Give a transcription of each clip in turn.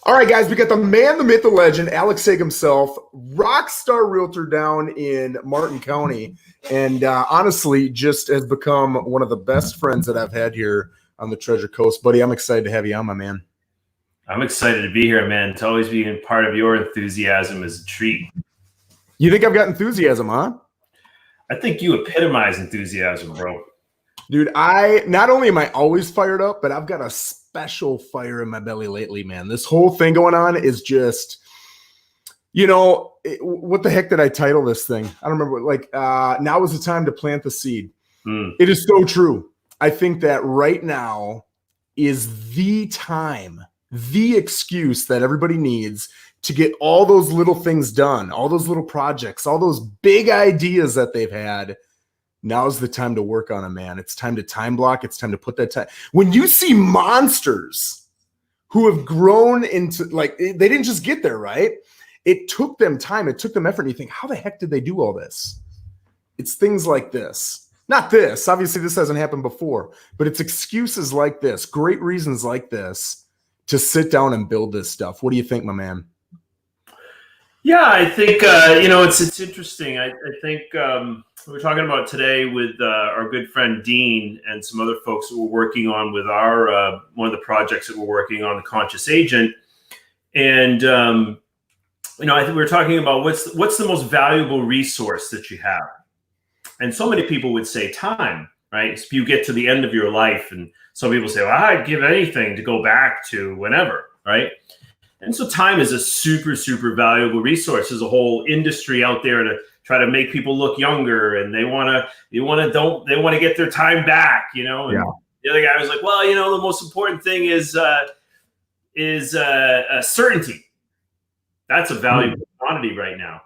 All right, guys, we got the man, the myth, the legend, Alex Haigh himself, rock star realtor down in Martin County, and honestly, just has become one of the best friends that I've had here on the Treasure Coast, buddy. I'm excited to have you on, my man. I'm excited to be here, man. To always be part of your enthusiasm is a treat. You think I've got enthusiasm, huh? I think you epitomize enthusiasm, bro. Dude, I not only am I always fired up, but I've got a special fire in my belly lately, man. This whole thing going on is just, what the heck did I title this thing? I don't remember. Now is the time to plant the seed. It is so true. I think that right now is the time, the excuse that everybody needs to get all those little things done, all those little projects, all those big ideas that they've had. Now's the time to work on them, man. It's time to time block. It's time to put that time. When you see monsters who have grown into, they didn't just get there, right? It took them time. It took them effort. And you think, how the heck did they do all this? It's things like this. Not this. Obviously, this hasn't happened before. But it's excuses like this, great reasons like this to sit down and build this stuff. What do you think, my man? Yeah, I think, it's interesting. I think we were talking about today with our good friend Dean and some other folks that we're working on with our one of the projects that we're working on, the Conscious Agent. And, I think we were talking about what's the most valuable resource that you have. And so many people would say time, right? So you get to the end of your life and some people say, well, I'd give anything to go back to whenever, right? And so time is a super, super valuable resource. There's a whole industry out there to try to make people look younger, and they want to get their time back, And the other guy was like, well, the most important thing is certainty. That's a valuable commodity right now.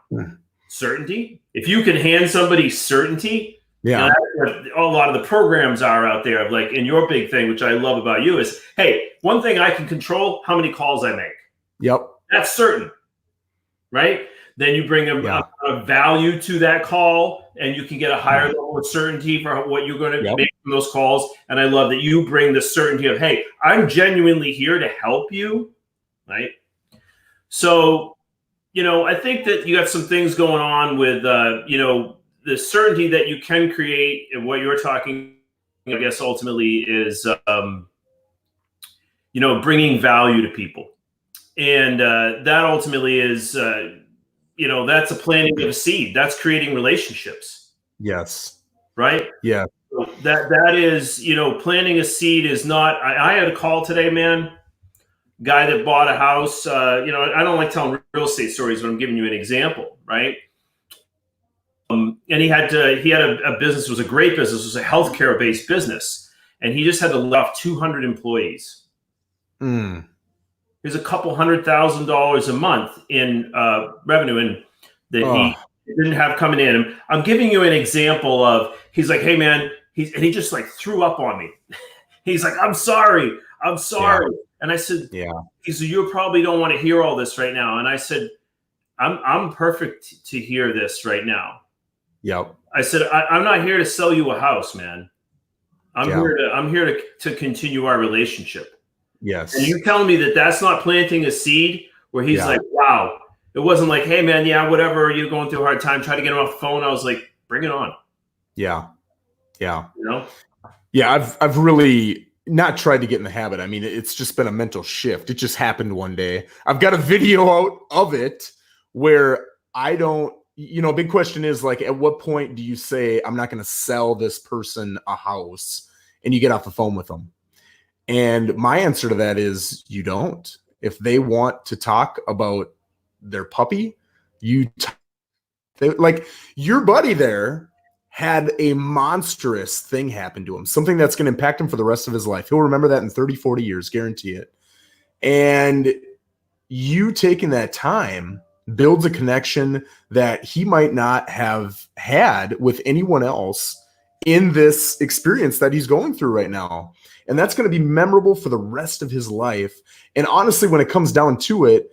Certainty. If you can hand somebody certainty, that's what a lot of the programs are out there of and your big thing, which I love about you is, hey, one thing I can control, how many calls I make. Yep. That's certain, right? Then you bring a value to that call, and you can get a higher level of certainty for what you're going to make from those calls. And I love that you bring the certainty of, hey, I'm genuinely here to help you, right? So, I think that you got some things going on with, the certainty that you can create, and what you're talking, I guess, ultimately is, bringing value to people. And that ultimately is, that's a planting of a seed. That's creating relationships. Yes. Right? Yeah. So that is, planting a seed is not, I had a call today, man, guy that bought a house. I don't like telling real estate stories, but I'm giving you an example, right? And he had a business. It was a great business. It was a healthcare based business. And he just had to lay off 200 employees. There's a couple $100,000 a month in revenue and that he didn't have coming in. I'm giving you an example of, he's like, hey man, he just threw up on me. He's like, I'm sorry. Yeah. And I said, he said, you probably don't want to hear all this right now. And I said, I'm perfect to hear this right now. Yep. I said, I'm not here to sell you a house, man. I'm here to continue our relationship. Yes. And you're telling me that that's not planting a seed where he's like, wow. It wasn't like, hey, man, whatever, you're going through a hard time, try to get him off the phone. I was like, bring it on. Yeah. Yeah. Yeah, I've really not tried to get in the habit. I mean, it's just been a mental shift. It just happened one day. I've got a video out of it where I don't, big question is at what point do you say, I'm not going to sell this person a house, and you get off the phone with them? And my answer to that is you don't. If they want to talk about their puppy, your buddy there had a monstrous thing happen to him, something that's going to impact him for the rest of his life. He'll remember that in 30, 40 years, guarantee it. And you taking that time builds a connection that he might not have had with anyone else in this experience that he's going through right now. And that's going to be memorable for the rest of his life. And honestly, when it comes down to it,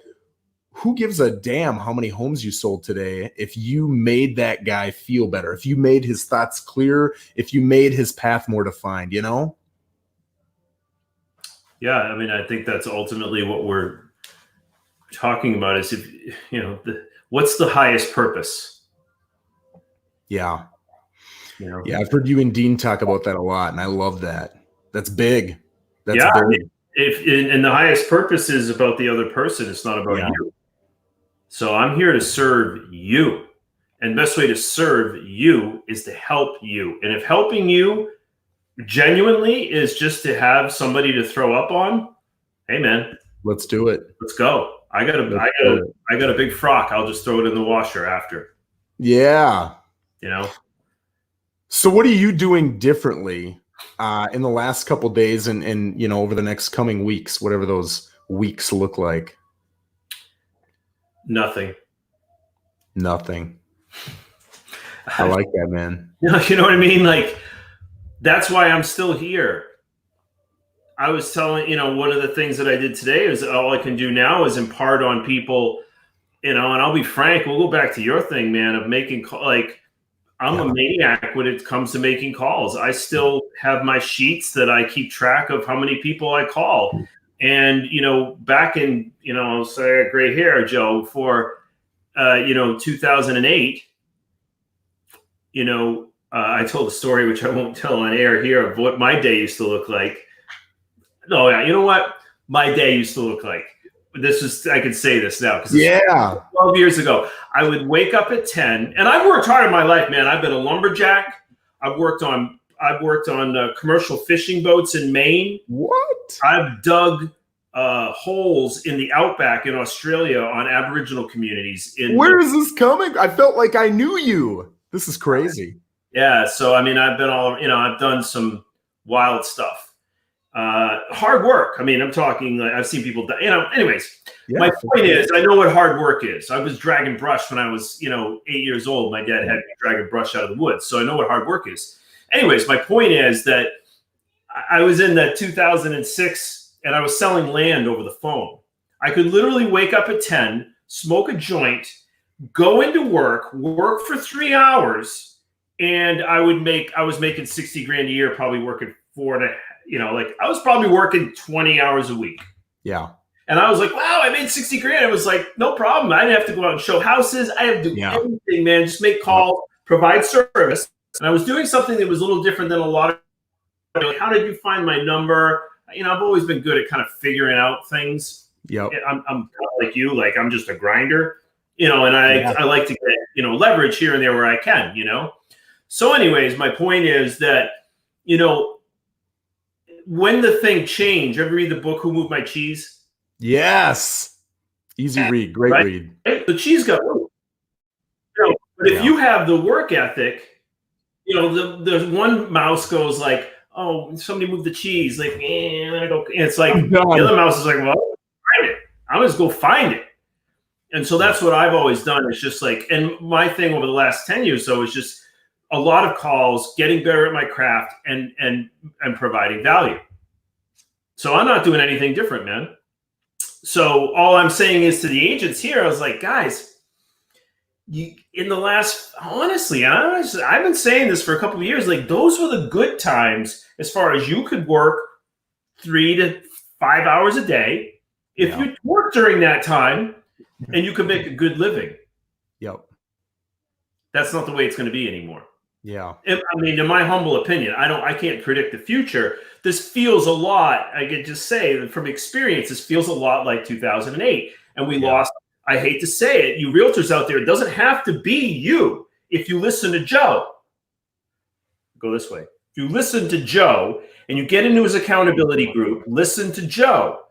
who gives a damn how many homes you sold today if you made that guy feel better, if you made his thoughts clear, if you made his path more defined, Yeah, I mean, I think that's ultimately what we're talking about is, if what's the highest purpose? Yeah. Yeah, I've heard you and Dean talk about that a lot, and I love that. That's big. That's big. I mean, and the highest purpose is about the other person. It's not about you. So I'm here to serve you. And the best way to serve you is to help you. And if helping you genuinely is just to have somebody to throw up on, hey man, let's do it. Let's go. I got a big frock. I'll just throw it in the washer after. Yeah. So what are you doing differently in the last couple of days and over the next coming weeks, whatever those weeks look like? Nothing. I like that, man. You know what I mean? Like, that's why I'm still here. I was telling, one of the things that I did today is all I can do now is impart on people, and I'll be frank, we'll go back to your thing, man, of making, I'm a maniac when it comes to making calls. I still have my sheets that I keep track of how many people I call. And, back in, I'll say I got gray hair, Joe, for, 2008, I told a story, which I won't tell on air here, of what my day used to look like. No, yeah, you know what? My day used to look like. I can say this now, because 12 years ago, I would wake up at 10, and I've worked hard in my life, man. I've been a lumberjack. I've worked on commercial fishing boats in Maine. What? I've dug holes in the outback in Australia on Aboriginal communities. Where is this coming? I felt like I knew you. This is crazy. Yeah. So, I mean, I've been I've done some wild stuff. Hard work. I mean, I'm talking, I've seen people die, anyways, my point is, I know what hard work is. I was dragging brush when I was, 8 years old. My dad had me dragging brush out of the woods. So I know what hard work is. Anyways, my point is that I was in that 2006 and I was selling land over the phone. I could literally wake up at 10, smoke a joint, go into work for 3 hours, and I was making 60 grand a year, probably working 4.5. I was probably working 20 hours a week. Yeah. And I was like, wow, I made 60 grand. It was like, no problem. I didn't have to go out and show houses. I have to do anything, man. Just make calls, provide service. And I was doing something that was a little different than a lot of people. Like, how did you find my number? I've always been good at kind of figuring out things. Yep. I'm kind of like you, like I'm just a grinder, and I like to get, leverage here and there where I can, So anyways, my point is that, when the thing changed, ever read the book, Who Moved My Cheese? Yes. Easy read. Great read. The cheese got moved. But if you have the work ethic, the one mouse goes like, oh, somebody moved the cheese. Like, and it's like, the other mouse is like, well, find it. I'm just go find it. And so that's what I've always done. It's just like, and my thing over the last 10 years, so is just a lot of calls, getting better at my craft, and providing value. So I'm not doing anything different, man. So all I'm saying is to the agents here, I was like, guys, honestly, I've been saying this for a couple of years, like those were the good times as far as you could work 3 to 5 hours a day. If you work during that time and you could make a good living. Yep. That's not the way it's going to be anymore. Yeah. I mean, in my humble opinion, I can't predict the future. This feels a lot, I could just say from experience, this feels a lot like 2008. And we lost, I hate to say it, you realtors out there, it doesn't have to be you. If you listen to Joe, go this way. If you listen to Joe and you get into his accountability group, listen to Joe,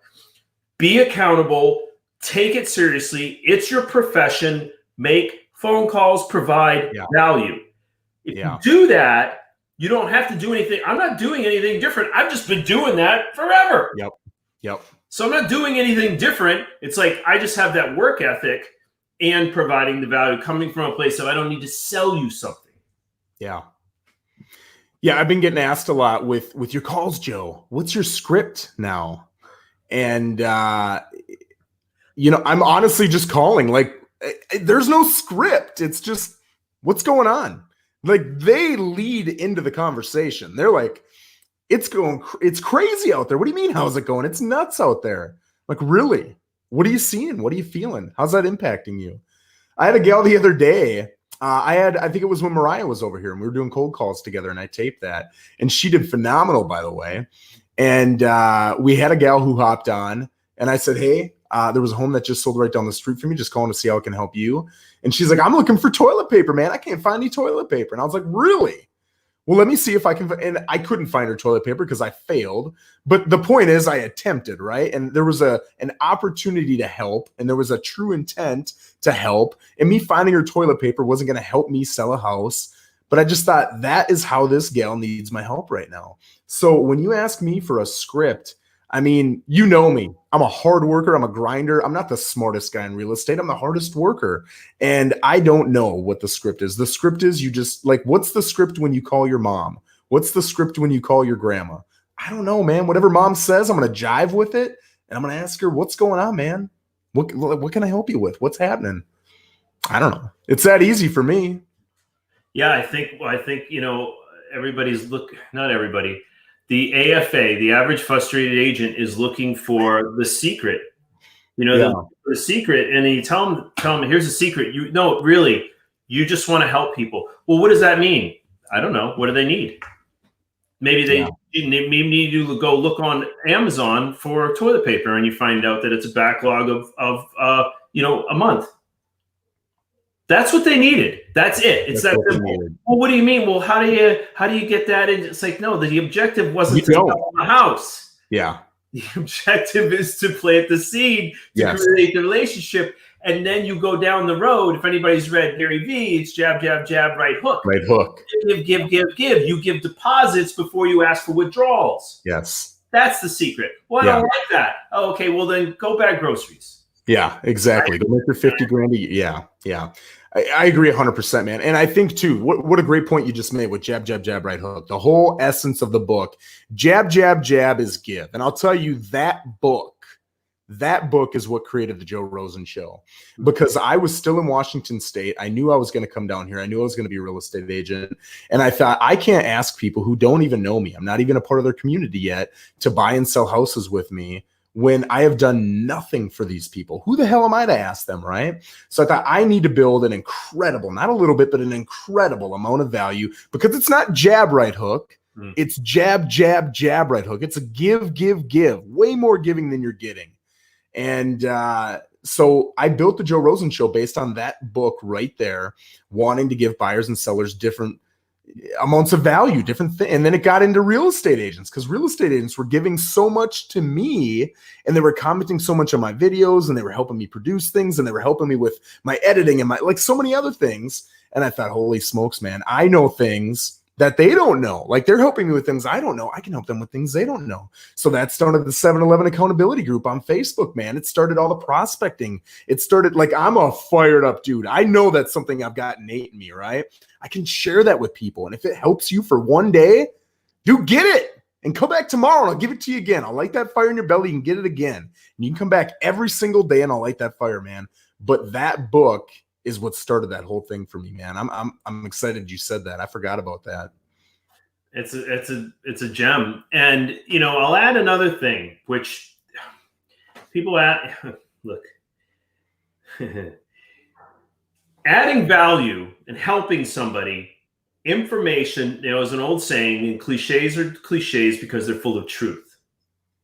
be accountable, take it seriously. It's your profession. Make phone calls, provide value. If you do that, you don't have to do anything. I'm not doing anything different. I've just been doing that forever. Yep. So I'm not doing anything different. It's like I just have that work ethic and providing the value coming from a place of I don't need to sell you something. Yeah. Yeah, I've been getting asked a lot with your calls, Joe. What's your script now? And I'm honestly just calling. Like, there's no script. It's just what's going on. Like, they lead into the conversation. They're like, it's crazy out there. What do you mean? How's it going? It's nuts out there. Like, really? What are you seeing? What are you feeling? How's that impacting you? I had a gal the other day. I think it was when Mariah was over here and we were doing cold calls together and I taped that. And she did phenomenal, by the way. And we had a gal who hopped on and I said, hey, there was a home that just sold right down the street from me. Just calling to see how it can help you. And she's like, I'm looking for toilet paper, man. I can't find any toilet paper. And I was like, really? Well, let me see if I can. And I couldn't find her toilet paper because I failed. But the point is I attempted, right? And there was an opportunity to help. And there was a true intent to help. And me finding her toilet paper wasn't going to help me sell a house. But I just thought that is how this gal needs my help right now. So when you ask me for a script, I mean, you know me. I'm a hard worker. I'm a grinder. I'm not the smartest guy in real estate. I'm the hardest worker. And I don't know what the script is. The script is you just like, what's the script when you call your mom? What's the script when you call your grandma? I don't know, man. Whatever mom says, I'm going to jive with it. And I'm going to ask her, what's going on, man? What can I help you with? What's happening? I don't know. It's that easy for me. Yeah, I think, not everybody. The AFA, the average frustrated agent, is looking for the secret, the secret. And then you tell them, here's the secret. Really, you just want to help people. Well, what does that mean? I don't know. What do they need? Maybe they need to go look on Amazon for toilet paper and you find out that it's a backlog of a month. That's what they needed. That's it. It's that simple. Well, what do you mean? Well, how do you get that in? It's like, no, the objective wasn't to sell the house. Yeah. The objective is to plant the seed to create the relationship. And then you go down the road. If anybody's read Gary Vee, it's jab, jab, jab, right hook. Right hook. Give. You give deposits before you ask for withdrawals. Yes. That's the secret. Well, I don't like that. Oh, okay. Well, then go bag groceries. Yeah, exactly. Go make your 50 grand a year. Yeah. I agree 100%, man. And I think too, what a great point you just made with jab, jab, jab, right hook. The whole essence of the book, jab, jab, jab is give. And I'll tell you that book is what created the Joe Rosen show, because I was still in Washington State. I knew I was going to come down here. I knew I was going to be a real estate agent. And I thought, I can't ask people who don't even know me, I'm not even a part of their community yet, to buy and sell houses with me when I have done nothing for these people. Who the hell am I to ask them, right? So I thought I need to build an incredible, not a little bit, but an incredible amount of value, because it's not jab, right hook. It's jab, jab, jab, right hook. It's a give, give, give. Way more giving than you're getting. And so I built the Joe Rosen show based on that book right there, wanting to give buyers and sellers different amounts of value, different things. And then it got into real estate agents, because real estate agents were giving so much to me and they were commenting so much on my videos and they were helping me produce things and they were helping me with my editing and my, like, so many other things. And I thought, holy smokes, man, I know things that they don't know. Like, they're helping me with things I don't know. I can help them with things they don't know. So that started the 7-Eleven accountability group on Facebook, man. It started all the prospecting. It started, like, I'm a fired up dude. I know that's something I've got innate in me, right? I can share that with people. And if it helps you for one day, you get it and come back tomorrow and I'll give it to you again. I'll light that fire in your belly and get it again. And you can come back every single day and I'll light that fire, man. But that book is what started that whole thing for me, man. I'm excited you said that. I forgot about that. It's a gem. And, I'll add another thing, which people look, adding value and helping somebody, information, is an old saying, and cliches are cliches because they're full of truth.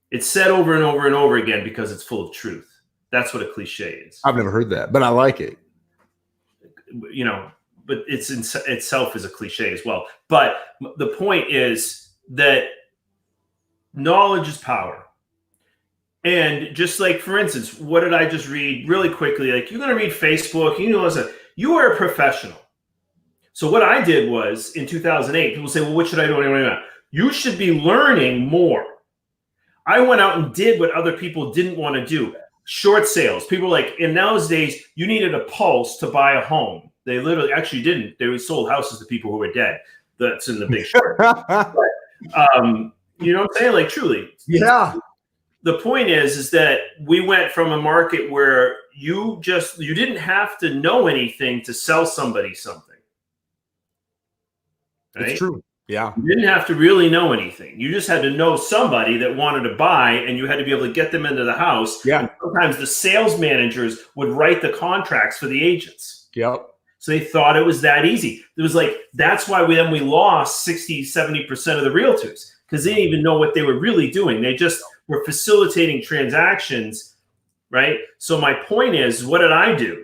It's said over and over and over again because it's full of truth. That's what a cliche is. I've never heard that, but I like it. But it's in itself is a cliche as well. But the point is that knowledge is power. And just like, for instance, what did I just read really quickly? Like, you're going to read Facebook, you are a professional. So what I did was, in 2008, people say, well, what should I do? You should be learning more. I went out and did what other people didn't want to do. Short sales. People like, in those days, you needed a pulse to buy a home. They literally actually didn't. They sold houses to people who were dead. That's in The Big Short. But, you know what I'm saying? Like, truly. Yeah. The point is that we went from a market where you didn't have to know anything to sell somebody something. Right? It's true. Yeah. You didn't have to really know anything. You just had to know somebody that wanted to buy, and you had to be able to get them into the house. Yeah. And sometimes the sales managers would write the contracts for the agents. Yep. So they thought it was that easy. It was like, that's why we lost 60, 70% of the realtors, because they didn't even know what they were really doing. They just were facilitating transactions, right? So my point is, what did I do?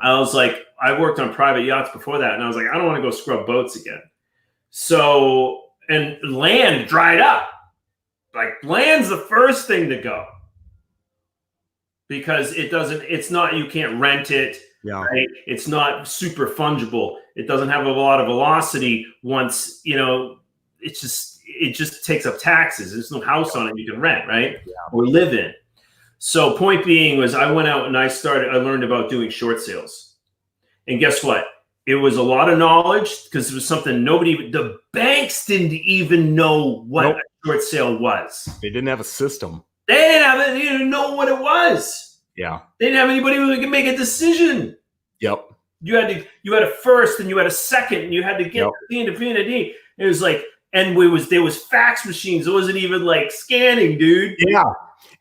I was like, I worked on private yachts before that, and I was like, I don't want to go scrub boats again. So, and land dried up. Like, land's the first thing to go, because it's not, you can't rent it. Yeah. Right? It's not super fungible. It doesn't have a lot of velocity once, it just takes up taxes. There's no house on it you can rent, right? Yeah. Or live in. So point being was, I went out and I learned about doing short sales. And guess what? It was a lot of knowledge, because it was something the banks didn't even know what a short sale was. They didn't have a system. They didn't know what it was. Yeah. They didn't have anybody who could make a decision. Yep. You had a first, and you had a second, and you had to get the P and D. It was like, and there was fax machines. It wasn't even like scanning, dude. Yeah.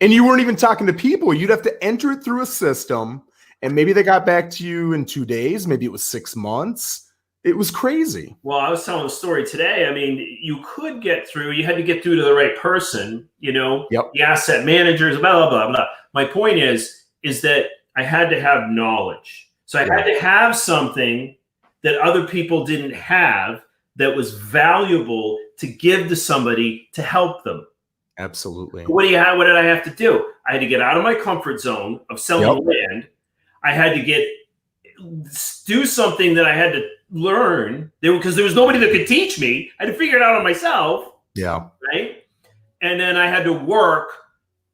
And you weren't even talking to people. You'd have to enter it through a system, and maybe they got back to you in 2 days. Maybe it was 6 months. It was crazy. Well, I was telling the story today. I mean, you could get through. You had to get through to the right person, the asset managers, blah, blah, blah, blah. My point is that I had to have knowledge. So I had to have something that other people didn't have that was valuable to give to somebody to help them. Absolutely. What did I have to do? I had to get out of my comfort zone of selling land. I had to do something that I had to learn, because there was nobody that could teach me. I had to figure it out on myself. Yeah. Right. And then I had to work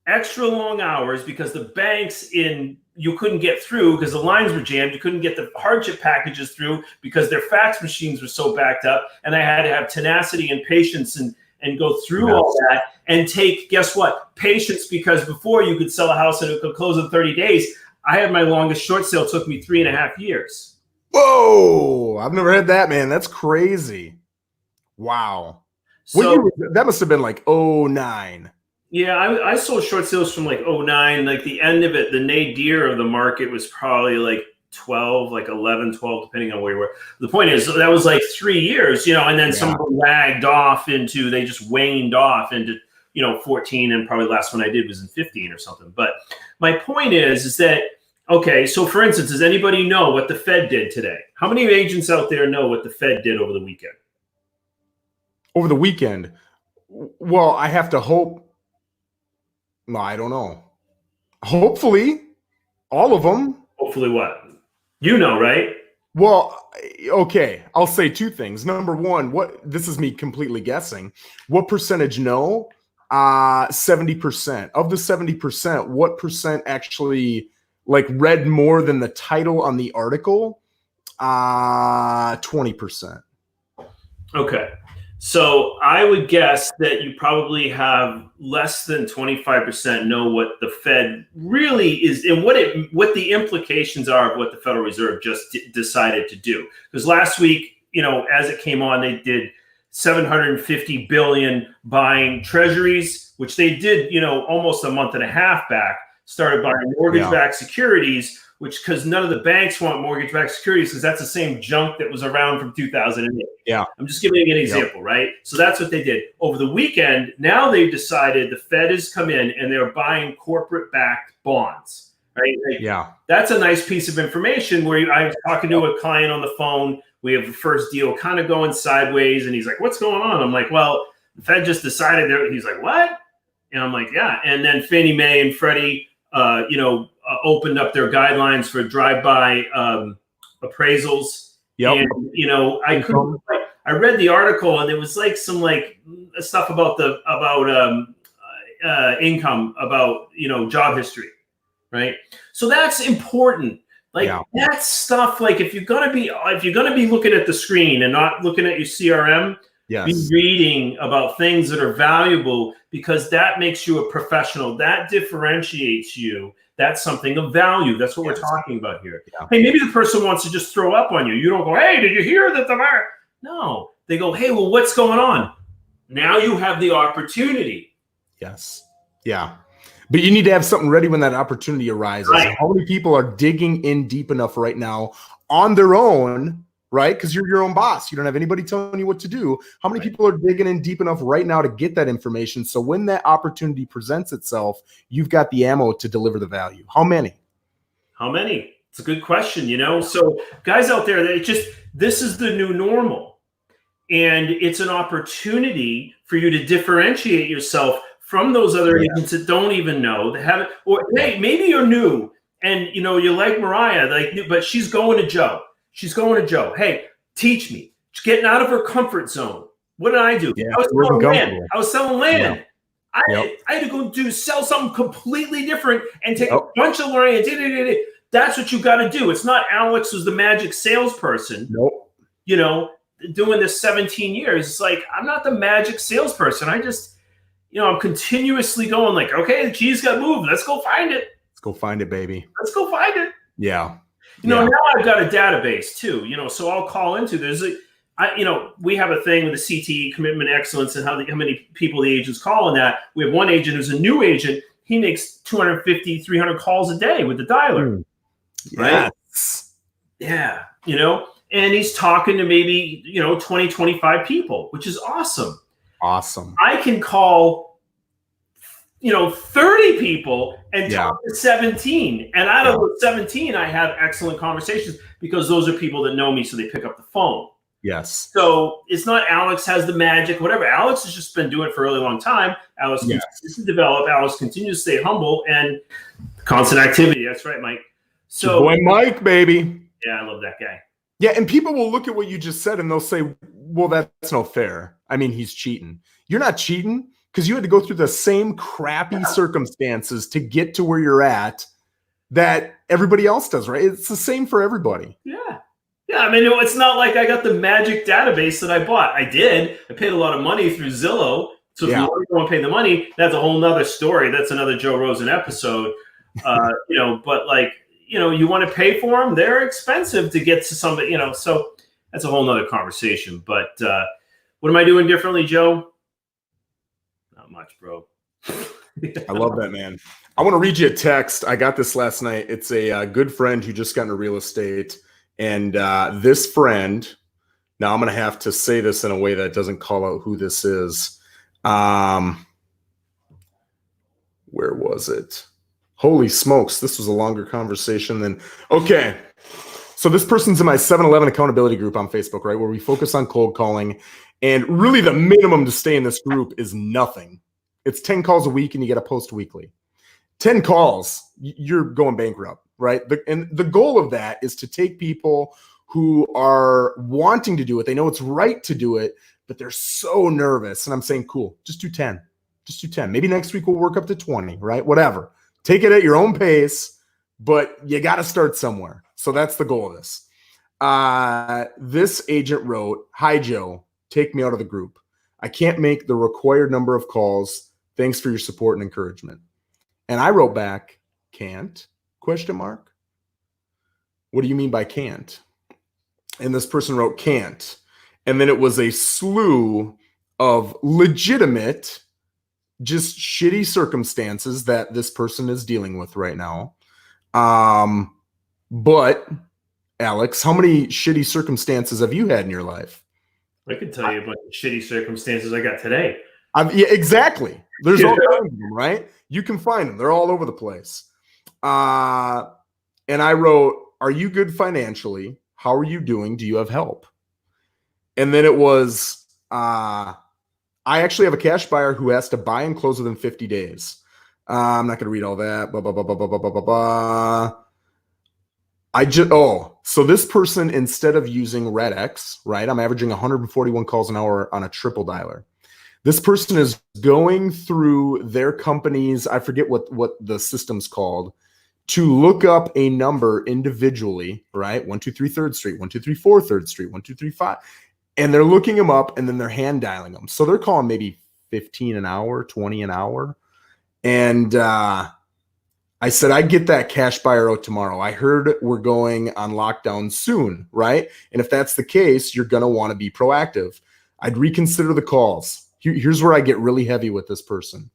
extra long hours, because the banks you couldn't get through because the lines were jammed. You couldn't get the hardship packages through because their fax machines were so backed up. And I had to have tenacity and patience and go through all that and take, guess what? Patience, because before you could sell a house and it could close in 30 days. I had my longest short sale took me 3.5 years. Whoa. I've never had that, man. That's crazy. Wow. So that must have been like 09. Yeah, I sold short sales from like 09. Like the end of it, the nadir of the market was probably like 12, like 11, 12, depending on where you were. The point is, that was like 3 years, and then some of them lagged off they just waned off into, 14, and probably the last one I did was in 15 or something. But my point is that, okay, so for instance, does anybody know what the Fed did today? How many agents out there know what the Fed did over the weekend? Over the weekend? Well, I have to hope. No, I don't know. Hopefully, all of them. Hopefully what? Right? Well, okay. I'll say 2 things. Number one, this is me completely guessing. What percentage know? 70%. Of the 70%, what percent actually read more than the title on the article? 20%. Okay. So I would guess that you probably have less than 25% know what the Fed really is and what the implications are of what the Federal Reserve just decided to do. Because last week, as it came on, they did $750 billion buying treasuries, which they did, almost a month and a half back, started buying mortgage-backed securities, because none of the banks want mortgage-backed securities, because that's the same junk that was around from 2008. Yeah. I'm just giving you an example, right? So that's what they did. Over the weekend, now they've decided the Fed has come in and they're buying corporate-backed bonds, right? That's a nice piece of information where I was talking to a client on the phone. We have the first deal kind of going sideways, and he's like, what's going on? I'm like, well, the Fed just decided. He's like, what? And I'm like, yeah. And then Fannie Mae and Freddie, opened up their guidelines for drive-by appraisals. And, I read the article, and it was like some stuff about income, about, job history. Right. So that's important. That's stuff, if you're going to be looking at the screen and not looking at your CRM, be reading about things that are valuable, because that makes you a professional. That differentiates you. That's something of value. That's what we're talking about here. Hey, maybe the person wants to just throw up on you. You don't go, hey, did you hear that the market? No, they go, hey, well, what's going on? Now you have the opportunity. Yes. Yeah. But you need to have something ready when that opportunity arises. Right. How many people are digging in deep enough right now on their own, right? Because you're your own boss. You don't have anybody telling you what to do. How many people are digging in deep enough right now to get that information? So when that opportunity presents itself, you've got the ammo to deliver the value. How many? How many? It's a good question, you know? So guys out there, this is the new normal. And it's an opportunity for you to differentiate yourself from those other agents that don't even know, that haven't, or hey, maybe you're new and you know you like Mariah, but she's going to Joe. She's going to Joe. Hey, teach me. She's getting out of her comfort zone. What did I do? Yeah, I was selling land. I had to go sell something completely different and take a bunch of learning. That's what you got to do. It's not Alex who's the magic salesperson. Nope. You know, doing this 17 years. It's like, I'm not the magic salesperson. I just, you know, I'm continuously going like, okay, the cheese got moved. Let's go find it. Let's go find it, baby. Let's go find it. Yeah. You know, now I've got a database too, you know, so I'll call into you know, we have a thing with the CTE, commitment excellence, and how many people the agents call on that. We have one agent who's a new agent. He makes 250, 300 calls a day with the dialer. Right? Yes. Yeah. You know, and he's talking to maybe, you know, 20, 25 people, which is awesome. Awesome. I can call, you know, 30 people and talk to 17. And out of those 17, I have excellent conversations because those are people that know me, so they pick up the phone. Yes. So it's not Alex has the magic, whatever. Alex has just been doing it for a really long time. Alex continues to develop. Alex continues to stay humble and constant activity. That's right, Mike. So boy, Mike, baby. Yeah, I love that guy. Yeah, and people will look at what you just said and they'll say, well, that's no fair. I mean, he's cheating. You're not cheating because you had to go through the same crappy circumstances to get to where you're at that everybody else does, right? It's the same for everybody. Yeah. Yeah, I mean, it's not like I got the magic database that I bought. I did. I paid a lot of money through Zillow. So if you want to pay the money, that's a whole nother story. That's another Joe Rosen episode. You know, but like, you know, you want to pay for them, they're expensive to get to somebody, you know, so that's a whole nother conversation. But what am I doing differently, Joe? Not much, bro. I love that, man. I want to read you a text. I got this last night. It's a good friend who just got into real estate. And this friend, now I'm going to have to say this in a way that doesn't call out who this is. Where was it? Holy smokes. This was a longer conversation than, okay. So this person's in my 7-Eleven accountability group on Facebook, right? Where we focus on cold calling. And really the minimum to stay in this group is nothing. It's 10 calls a week and you get a post weekly. 10 calls, you're going bankrupt, right? And the goal of that is to take people who are wanting to do it. They know it's right to do it, but they're so nervous. And I'm saying, cool, just do 10. Just do 10. Maybe next week we'll work up to 20, right? Whatever. Take it at your own pace, but you got to start somewhere. So that's the goal of this. This agent wrote, "Hi, Joe, take me out of the group. I can't make the required number of calls. Thanks for your support and encouragement." And I wrote back, "Can't? Question mark. What do you mean by can't?" And this person wrote can't. And then it was a slew of legitimate, just shitty circumstances that this person is dealing with right now. But Alex, how many shitty circumstances have you had in your life? I could tell you about the shitty circumstances I got today. Yeah, exactly. There's all kinds of them, right? You can find them. They're all over the place. And I wrote, "Are you good financially? How are you doing? Do you have help?" And then it was, I actually have a cash buyer who has to buy and close within 50 days. I'm not going to read all that. Blah, blah, blah, blah, blah, blah, blah, blah. So this person, instead of using RedX, right? I'm averaging 141 calls an hour on a triple dialer. This person is going through their company's, I forget what the system's called, to look up a number individually, right? 1, 2, 3 3rd Street, 1, 2, 3 4 3rd Street, 1, 2, 3 5. And they're looking them up and then they're hand dialing them. So they're calling maybe 15 an hour, 20 an hour. And I said, "I get that cash buyer out tomorrow. I heard we're going on lockdown soon, right? And if that's the case, you're going to want to be proactive. I'd reconsider the calls. Here's where I get really heavy with this person.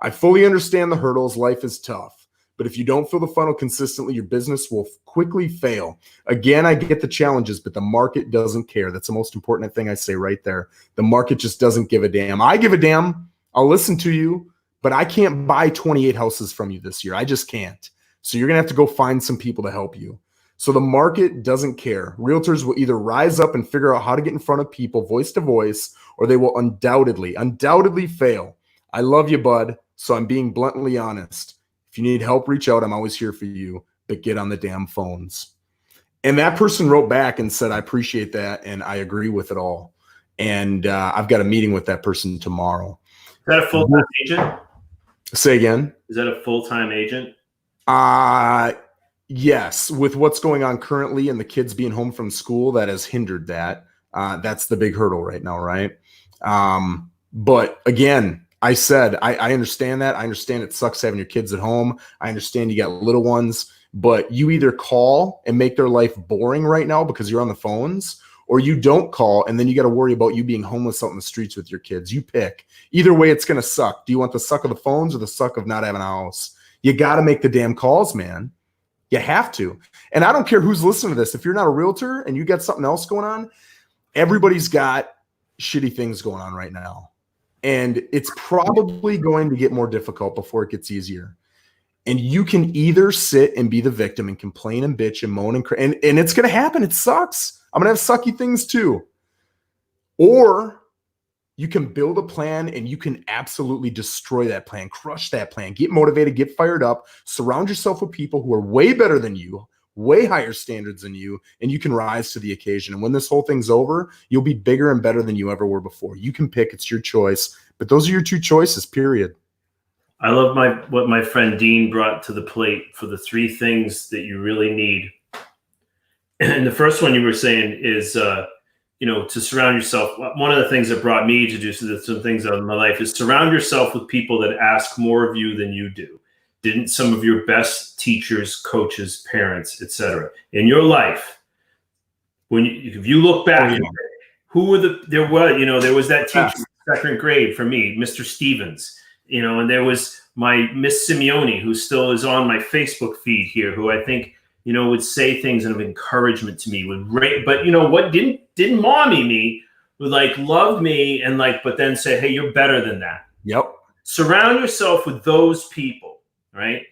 I fully understand the hurdles. Life is tough. But if you don't fill the funnel consistently, your business will quickly fail. Again, I get the challenges, but the market doesn't care. That's the most important thing I say right there. The market just doesn't give a damn. I give a damn. I'll listen to you, but I can't buy 28 houses from you this year. I just can't. So you're going to have to go find some people to help you. So the market doesn't care. Realtors will either rise up and figure out how to get in front of people voice to voice, or they will undoubtedly fail. I love you, bud. So I'm being bluntly honest. If you need help, reach out. I'm always here for you, but get on the damn phones. And that person wrote back and said, I appreciate that. And I agree with it all. And I've got a meeting with that person tomorrow. Is that a full-time agent? Say again? Is that a full-time agent? Yes. With what's going on currently and the kids being home from school, that has hindered that. That's the big hurdle right now, right? But again, I said, I understand that. I understand it sucks having your kids at home. I understand you got little ones, but you either call and make their life boring right now because you're on the phones, or you don't call and then you got to worry about you being homeless out in the streets with your kids. You pick. Either way, it's going to suck. Do you want the suck of the phones or the suck of not having a house? You got to make the damn calls, man. You have to. And I don't care who's listening to this. If you're not a realtor and you got something else going on, everybody's got shitty things going on right now. And it's probably going to get more difficult before it gets easier. And you can either sit and be the victim and complain and bitch and moan and it's going to happen. It sucks. I'm going to have sucky things too. Or you can build a plan and you can absolutely destroy that plan, crush that plan, get motivated, get fired up, surround yourself with people who are way better than you, way higher standards than you, and you can rise to the occasion. And when this whole thing's over, you'll be bigger and better than you ever were before. You can pick. It's your choice. But those are your two choices, period. I love what my friend Dean brought to the plate for the three things that you really need. And the first one you were saying is, to surround yourself. One of the things that brought me to do some things in my life is surround yourself with people that ask more of you than you do. Didn't some of your best teachers, coaches, parents, etc. in your life, if you look back, who were there was that teacher in second grade for me, Mr. Stevens, and there was my Miss Simeone, who still is on my Facebook feed here, who I think, would say things of encouragement to me, but what didn't mommy me, would love me and but then say, hey, you're better than that. Yep. Surround yourself with those people, right?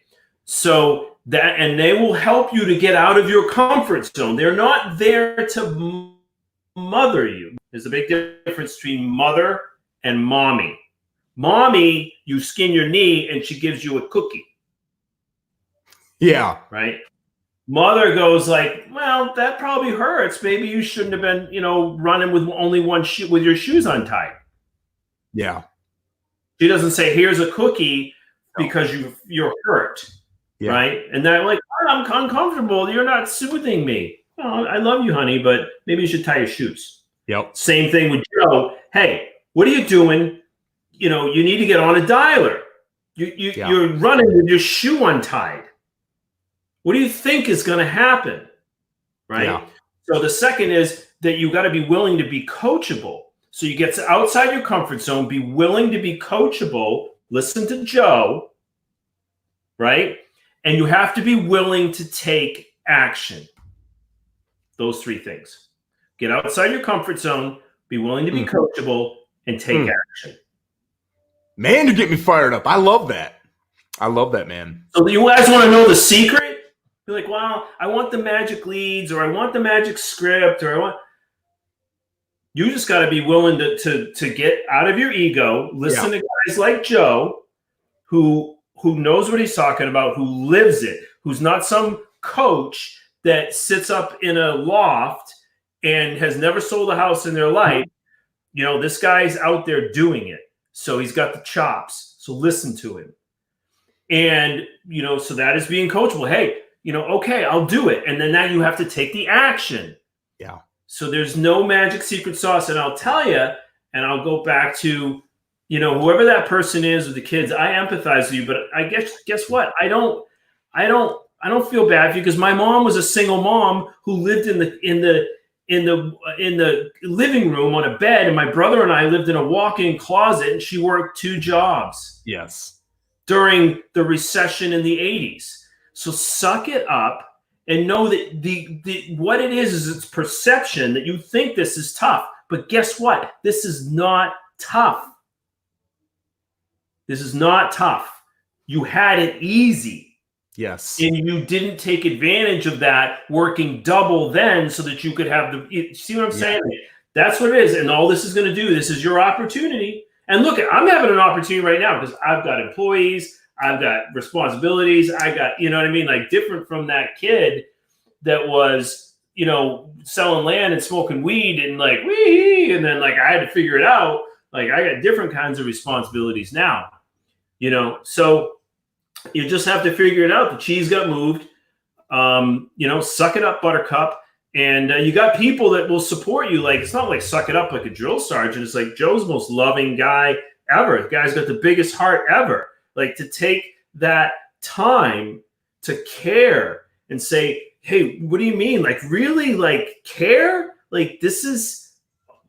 So and they will help you to get out of your comfort zone. They're not there to mother you. There's a big difference between mother and mommy. Mommy, you skin your knee and she gives you a cookie. Yeah. Right? Mother goes well, that probably hurts. Maybe you shouldn't have been, running with only one shoe with your shoes untied. Yeah. She doesn't say, here's a cookie because you're hurt. Yeah. Right? And they're I'm uncomfortable. You're not soothing me. Oh, I love you, honey, but maybe you should tie your shoes. Yep. Same thing with Joe. Hey, what are you doing? You need to get on a dialer. You're running with your shoe untied. What do you think is going to happen? Right? Yeah. So the second is that you got to be willing to be coachable. So you get outside your comfort zone, be willing to be coachable, listen to Joe, right? And you have to be willing to take action. Those three things. Get outside your comfort zone, be willing to be coachable, and take action. Man, you get me fired up. I love that. I love that, man. So you guys want to know the secret? You're like, well, I want the magic leads, or I want the magic script, or I want. You just got to be willing to get out of your ego, listen to guys like Joe, who knows what he's talking about, who lives it, who's not some coach that sits up in a loft and has never sold a house in their life. This guy's out there doing it. So he's got the chops. So listen to him. And, so that is being coachable. Hey, okay, I'll do it. And then now you have to take the action. Yeah. So there's no magic secret sauce. And I'll tell you, and I'll go back to, whoever that person is with the kids, I empathize with you, but I guess what? I don't feel bad for you, because my mom was a single mom who lived in in the living room on a bed, and my brother and I lived in a walk-in closet, and she worked 2 jobs. Yes. During the recession in the 80s. So suck it up and know that the what it is it's perception that you think this is tough. But guess what? This is not tough. This is not tough. You had it easy. Yes. And you didn't take advantage of that working double then so that you could have see what I'm saying? That's what it is. And all this is going to do, this is your opportunity. And look, I'm having an opportunity right now because I've got employees, I've got responsibilities, I got, you know what I mean? Like different from that kid that was, you know, selling land and smoking weed and like, wee, and then like I had to figure it out. Like I got different kinds of responsibilities now, you know? So you just have to figure it out. The cheese got moved, you know, suck it up, buttercup. And you got people that will support you. Like, it's not like suck it up like a drill sergeant. It's like Joe's the most loving guy ever. The guy's got the biggest heart ever. Like to take that time to care and say, hey, what do you mean? Like really like care? Like this is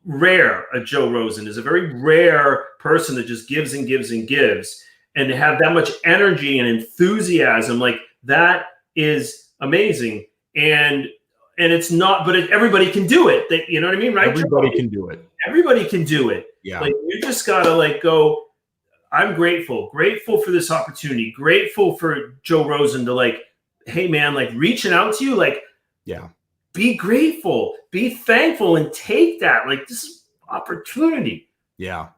rare. A Joe Rosen is a very rare person that just gives and gives and gives. And to have that much energy and enthusiasm, like that is amazing. And it's not, but everybody can do it. You know what I mean, right? Everybody can do it. Everybody can do it. Yeah. Like you just gotta like go. I'm grateful for this opportunity. Grateful for Joe Rosen to like, hey man, like reaching out to you, like, yeah, be grateful, be thankful, and take that. Like this is opportunity. Yeah.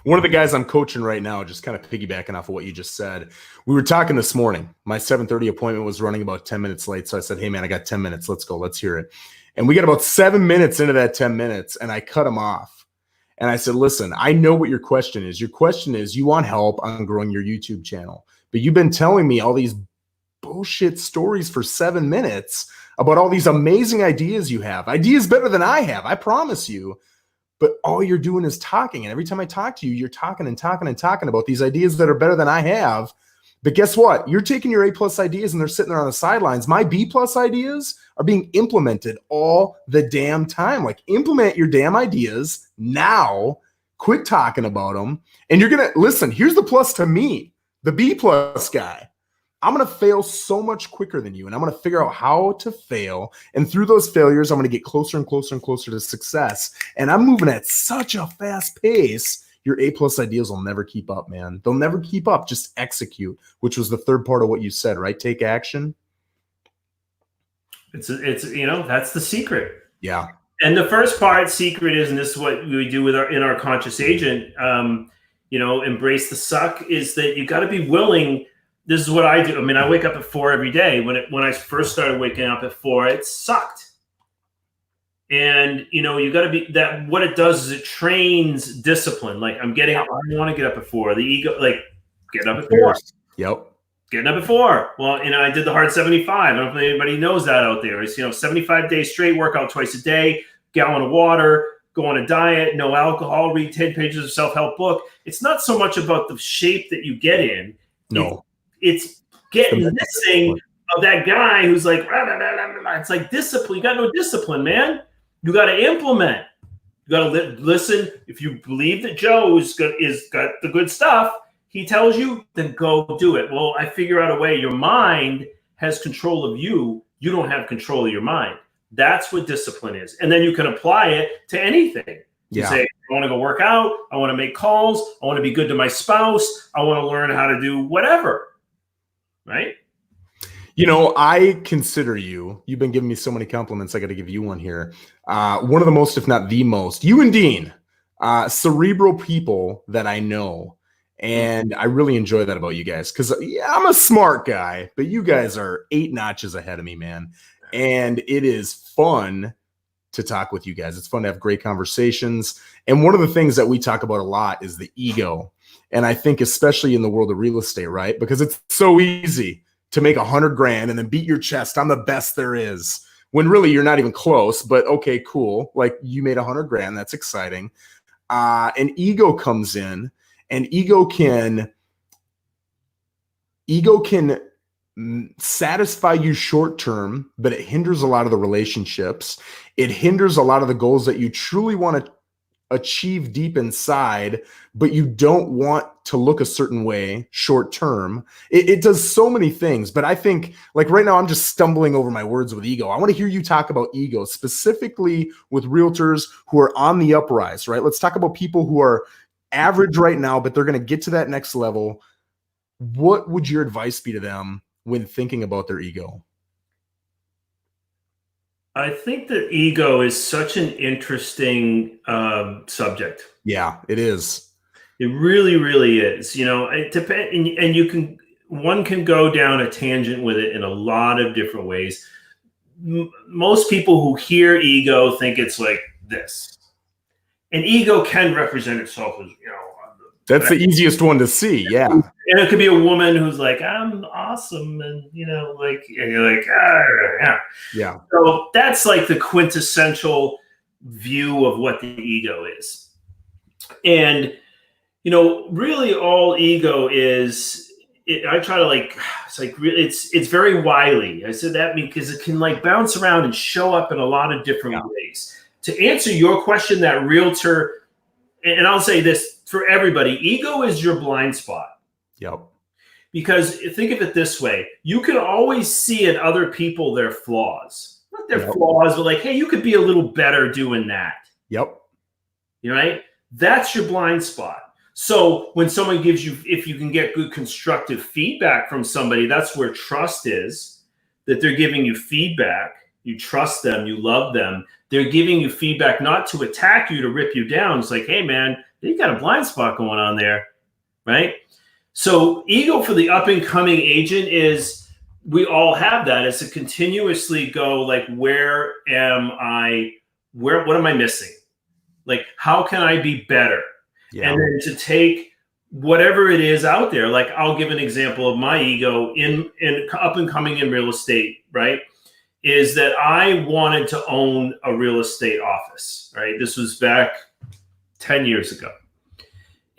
One of the guys I'm coaching right now, just kind of piggybacking off of what you just said, we were talking this morning. My 7:30 appointment was running about 10 minutes late. So I said, hey, man, I got 10 minutes. Let's go. Let's hear it. And we got about 7 minutes into that 10 minutes, and I cut him off. And I said, listen, I know what your question is. Your question is you want help on growing your YouTube channel. But you've been telling me all these bullshit stories for 7 minutes about all these amazing ideas you have. Ideas better than I have, I promise you. But all you're doing is talking. And every time I talk to you, you're talking and talking and talking about these ideas that are better than I have. But guess what? You're taking your A+ ideas and they're sitting there on the sidelines. My B+ ideas are being implemented all the damn time. Like implement your damn ideas now. Quit talking about them. And you're going to listen. Here's the plus to me, the B+ guy. I'm going to fail so much quicker than you, and I'm going to figure out how to fail. And through those failures, I'm going to get closer and closer and closer to success. And I'm moving at such a fast pace. Your A+ ideas will never keep up, man. They'll never keep up. Just execute, which was the third part of what you said, right? Take action. It's you know, that's the secret. Yeah. And the first part, secret is, and this is what we do with in our conscious agent, you know, embrace the suck, is that you got to be willing. This is what I do. I mean, I wake up at 4 every day. When I first started waking up at 4, it sucked. And, you know, you got to be that. What it does is it trains discipline. Like I'm getting up. I don't want to get up at 4. The ego, like getting up at 4. Yep. Getting up at 4. Well, you know, I did the hard 75. I don't know if anybody knows that out there. It's, you know, 75 days straight, workout twice a day, gallon of water, go on a diet, no alcohol, read 10 pages of self-help book. It's not so much about the shape that you get in. No. It's getting this thing of that guy who's like, rah, rah, rah, rah, rah. It's like discipline. You got no discipline, man. You got to implement. You got to listen. If you believe that Joe is got the good stuff, he tells you, then go do it. Well, I figure out a way. Your mind has control of you. You don't have control of your mind. That's what discipline is. And then you can apply it to anything. You say, I want to go work out. I want to make calls. I want to be good to my spouse. I want to learn how to do whatever. Right? You know, I consider you've been giving me so many compliments. I got to give you one here. One of the most, if not the most, you and Dean, cerebral people that I know. And I really enjoy that about you guys because I'm a smart guy, but you guys are 8 notches ahead of me, man. And it is fun to talk with you guys. It's fun to have great conversations. And one of the things that we talk about a lot is the ego. And I think especially in the world of real estate, right? Because it's so easy to make $100,000 and then beat your chest. I'm the best there is. When really you're not even close, but okay, cool. Like you made $100,000. That's exciting. And ego comes in, and ego can satisfy you short term, but it hinders a lot of the relationships. It hinders a lot of the goals that you truly want to achieve deep inside, but you don't want to look a certain way short term. It does so many things, but I think like right now I'm just stumbling over my words with ego. I want to hear you talk about ego, specifically with realtors who are on the uprise, right? Let's talk about people who are average right now, but they're going to get to that next level. What would your advice be to them when thinking about their ego? I think that ego is such an interesting subject. Yeah, it is. It really, really is. You know, it depends, and one can go down a tangent with it in a lot of different ways. Most people who hear ego think it's like this, and ego can represent itself as, you know, that's the easiest one to see. Yeah. And it could be a woman who's like, I'm awesome. And, you know, like, and you're like, yeah. Yeah. So that's like the quintessential view of what the ego is. And, you know, really all ego is, I try to like, it's very wily. I said that because it can like bounce around and show up in a lot of different ways. To answer your question, that realtor, and I'll say this for everybody, ego is your blind spot. Yep. Because think of it this way, you can always see in other people their flaws. Not their flaws, but like, hey, you could be a little better doing that. Yep. You know, right? That's your blind spot. So when someone gives you, if you can get good constructive feedback from somebody, that's where trust is, that they're giving you feedback. You trust them, you love them. They're giving you feedback not to attack you, to rip you down. It's like, hey, man, you got a blind spot going on there, right? So ego for the up and coming agent is, we all have that. It's to continuously go like, where am I? What am I missing? Like, how can I be better? Yeah. And then to take whatever it is out there. Like, I'll give an example of my ego in up and coming in real estate, right? Is that I wanted to own a real estate office, right? This was back 10 years ago.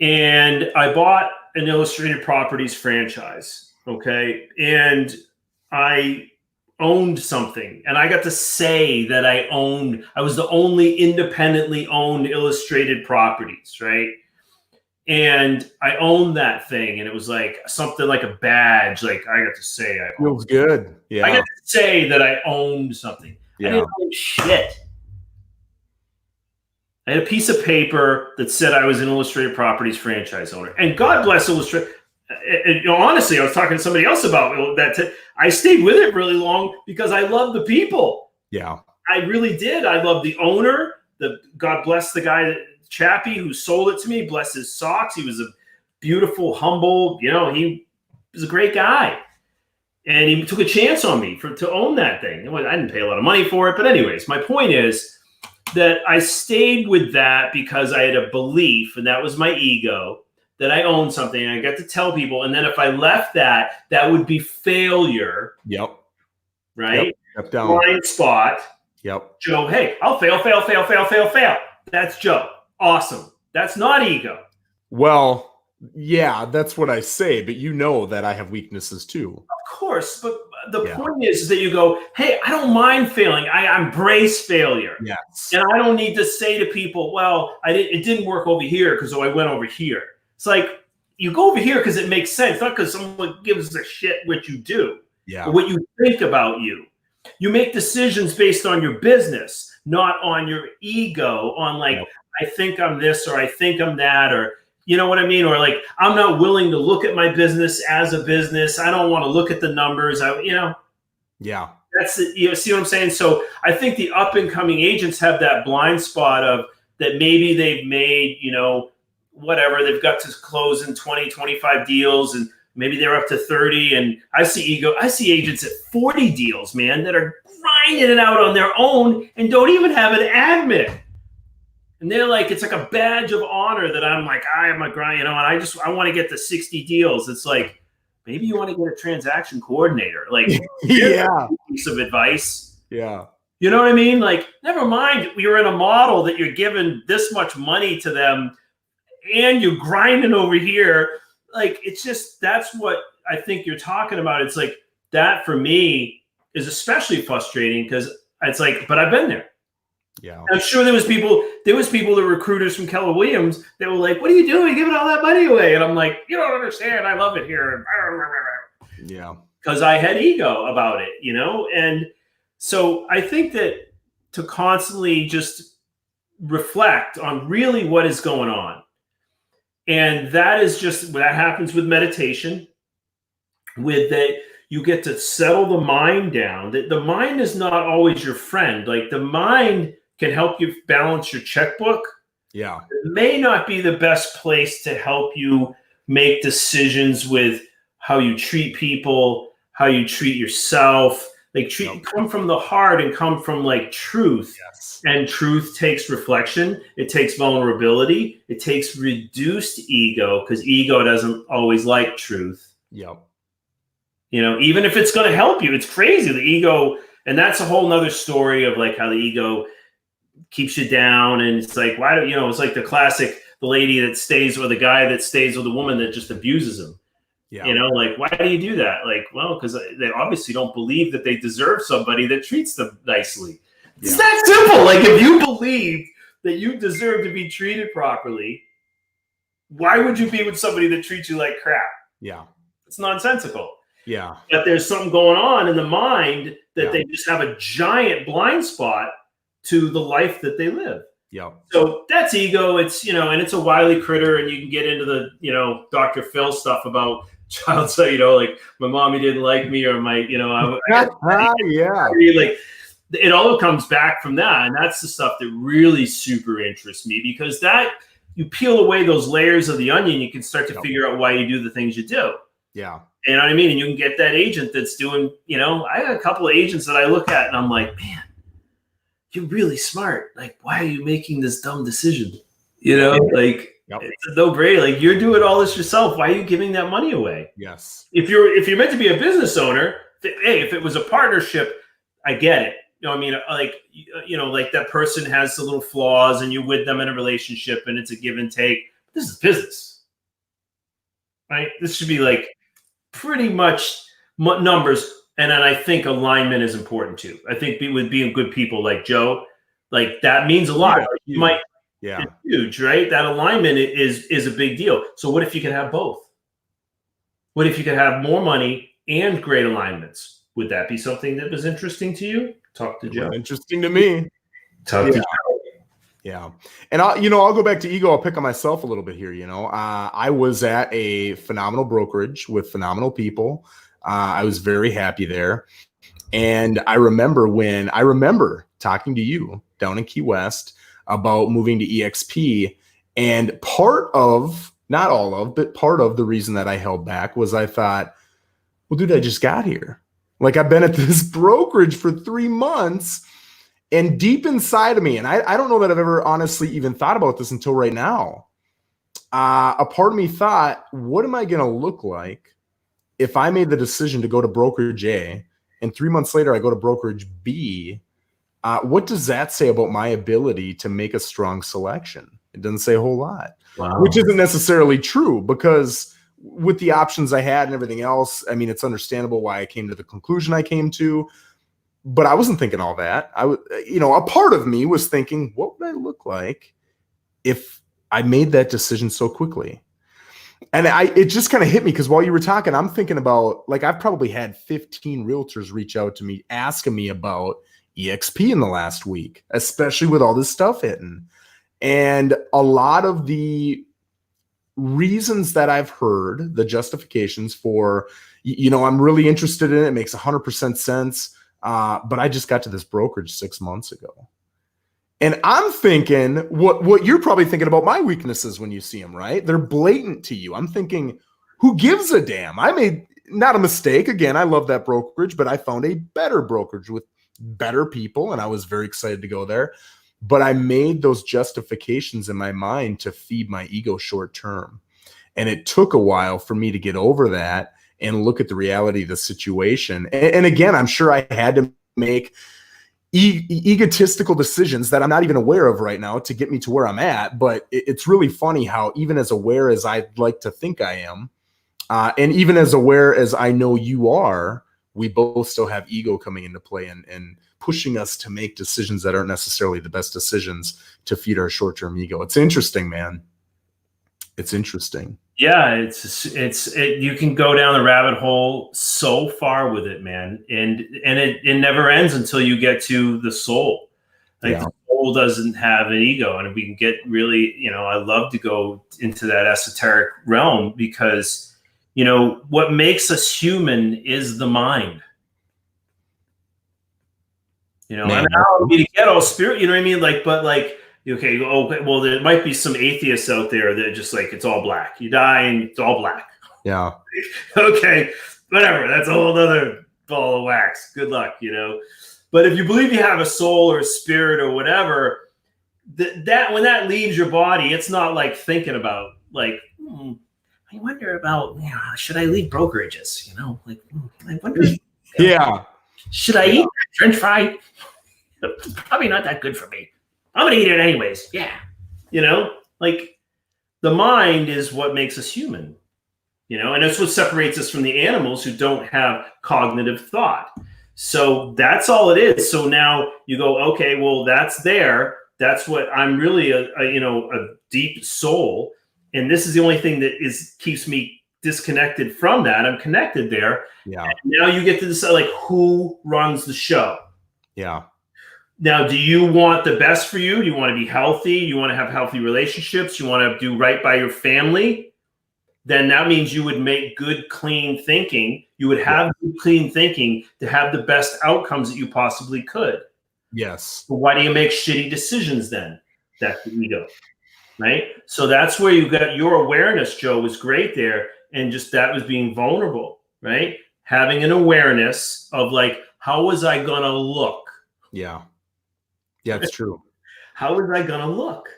And I bought an Illustrated Properties franchise, okay? And I owned something, and I got to say that I was the only independently owned Illustrated Properties, right? And I owned that thing, and it was like something like a badge. Like, I got to say I owned. Feels good. Yeah. I got to say that I owned something. Yeah. I didn't own shit. I had a piece of paper that said I was an Illustrated Properties franchise owner. And God bless Illustrated. You know, honestly, I was talking to somebody else about that. I stayed with it really long because I love the people. Yeah. I really did. I love the owner. God bless the guy, Chappie, who sold it to me. Bless his socks. He was a beautiful, humble, you know, he was a great guy. And he took a chance on me to own that thing. I didn't pay a lot of money for it. But anyways, my point is that I stayed with that because I had a belief, and that was my ego, that I owned something, and I got to tell people. And then if I left that, that would be failure. Yep. Right? Yep. Down. Blind spot. Yep. Joe, hey, I'll fail. That's Joe. Awesome. That's not ego. Well, yeah, that's what I say, but you know that I have weaknesses too. Of course, but the point is that you go, hey, I don't mind failing. I embrace failure. Yes. And I don't need to say to people, well, it didn't work over here because I went over here. It's like, you go over here because it makes sense, not because someone gives a shit what you do, or what you think about you. You make decisions based on your business, not on your ego, on like, I think I'm this, or I think I'm that, or you know what I mean? Or like, I'm not willing to look at my business as a business. I don't want to look at the numbers. Yeah. That's it. You see what I'm saying? So I think the up and coming agents have that blind spot of that maybe they've made, you know, whatever, they've got to close in 20, 25 deals, and maybe they're up to 30. And I see agents at 40 deals, man, that are grinding it out on their own and don't even have an admin. And they're like, it's like a badge of honor that I'm like, I am a grind, you know, and I want to get to 60 deals. It's like, maybe you want to get a transaction coordinator. Like, a piece of advice. Yeah. You know what I mean? Like, never mind, you're in a model that you're giving this much money to them and you're grinding over here. Like, it's just, that's what I think you're talking about. It's like, that for me is especially frustrating because it's like, but I've been there. Yeah. I'm sure there was people, the recruiters from Keller Williams that were like, what are you doing giving all that money away? And I'm like, you don't understand. I love it here. Yeah. Because I had ego about it, you know? And so I think that to constantly just reflect on really what is going on. And that happens with meditation, with that you get to settle the mind down. That the mind is not always your friend. Like the mind can help you balance your checkbook. Yeah. It may not be the best place to help you make decisions with how you treat people, how you treat yourself. Like come from the heart and come from like truth. Yes. And truth takes reflection. It takes vulnerability. It takes reduced ego, because ego doesn't always like truth. Yep. You know, even if it's going to help you, it's crazy. The ego, and that's a whole nother story of like how the ego keeps you down. And it's like, why do, you know, it's like the classic, the lady that stays with the guy that stays with a woman that just abuses him. Yeah. You know, like, why do you do that? Like, well, because they obviously don't believe that they deserve somebody that treats them nicely. Yeah. It's that simple. Like, if you believe that you deserve to be treated properly, why would you be with somebody that treats you like crap? Yeah. It's nonsensical. Yeah. But there's something going on in the mind that they just have a giant blind spot to the life that they live. Yeah. So that's ego. It's, you know, and it's a wily critter, and you can get into the, you know, Dr. Phil stuff about child, so, you know, like my mommy didn't like me, or my, you know, yeah. Like it all comes back from that. And that's the stuff that really super interests me, because that you peel away those layers of the onion, you can start to figure out why you do the things you do. Yeah. You know what I mean? And you can get that agent that's doing, you know, I have a couple of agents that I look at and I'm like, man, you're really smart. Like, why are you making this dumb decision? You know, like it's a no-brainer. Like, you're doing all this yourself. Why are you giving that money away? Yes. If you're meant to be a business owner, hey, if it was a partnership, I get it. You know what I mean? Like, you know, like that person has the little flaws and you're with them in a relationship and it's a give and take. This is business, right? This should be like pretty much numbers. And then I think alignment is important too. I think with being good people like Joe, like that means a lot. You might, it's huge, right? That alignment is a big deal. So what if you could have both? What if you could have more money and great alignments? Would that be something that was interesting to you? Talk to Joe. Interesting to me. Talk to Joe. Yeah. And I'll go back to ego. I'll pick on myself a little bit here. You know, I was at a phenomenal brokerage with phenomenal people. I was very happy there. And I remember talking to you down in Key West about moving to EXP. And part of, not all of, but part of the reason that I held back was I thought, well, dude, I just got here. Like, I've been at this brokerage for 3 months, and deep inside of me, and I don't know that I've ever honestly even thought about this until right now. A part of me thought, what am I going to look like if I made the decision to go to brokerage A and 3 months later I go to brokerage B? What does that say about my ability to make a strong selection? It doesn't say a whole lot, which isn't necessarily true, because with the options I had and everything else, I mean, it's understandable why I came to the conclusion I came to, but I wasn't thinking all that. A part of me was thinking, what would I look like if I made that decision so quickly? And it just kind of hit me, because while you were talking, I'm thinking about, like, I've probably had 15 realtors reach out to me asking me about EXP in the last week, especially with all this stuff hitting. And a lot of the reasons that I've heard, the justifications for, I'm really interested in it. It makes 100% sense. But I just got to this brokerage 6 months ago. And I'm thinking what you're probably thinking about my weaknesses when you see them, right? They're blatant to you. I'm thinking, who gives a damn? I made not a mistake. Again, I love that brokerage, but I found a better brokerage with better people, and I was very excited to go there. But I made those justifications in my mind to feed my ego short term. And it took a while for me to get over that and look at the reality of the situation. And again, I'm sure I had to make egotistical decisions that I'm not even aware of right now to get me to where I'm at. But it's really funny how, even as aware as I'd like to think I am, and even as aware as I know you are, we both still have ego coming into play and pushing us to make decisions that aren't necessarily the best decisions to feed our short-term ego. It's interesting, man. It's interesting. Yeah, you can go down the rabbit hole so far with it, man, and it never ends until you get to the soul. Like the soul doesn't have an ego, and we can get really, I love to go into that esoteric realm because, what makes us human is the mind. Man, I don't need to get all spirit, you know what I mean? Okay, well, there might be some atheists out there that just like, it's all black. You die and it's all black. Yeah. Okay, whatever. That's a whole other ball of wax. Good luck, But if you believe you have a soul or a spirit or whatever, that when that leaves your body, it's not like thinking about I wonder about, should I leave brokerages? I wonder. Yeah. Should I eat French fry? Probably not that good for me. I'm going to eat it anyways. Yeah. The mind is what makes us human, and that's what separates us from the animals who don't have cognitive thought. So that's all it is. So now you go, okay, well, that's there. That's what I'm really a deep soul. And this is the only thing that keeps me disconnected from that. I'm connected there. Yeah. And now you get to decide who runs the show. Yeah. Now, do you want the best for you? Do you want to be healthy? Do you want to have healthy relationships? You want to do right by your family? Then that means you would make good, clean thinking. You would have good, clean thinking to have the best outcomes that you possibly could. Yes. But why do you make shitty decisions then? That's the ego, right? So that's where you got your awareness, Joe, was great there. And just that was being vulnerable, right? Having an awareness of how was I going to look? Yeah. Yeah, it's true. How was I going to look?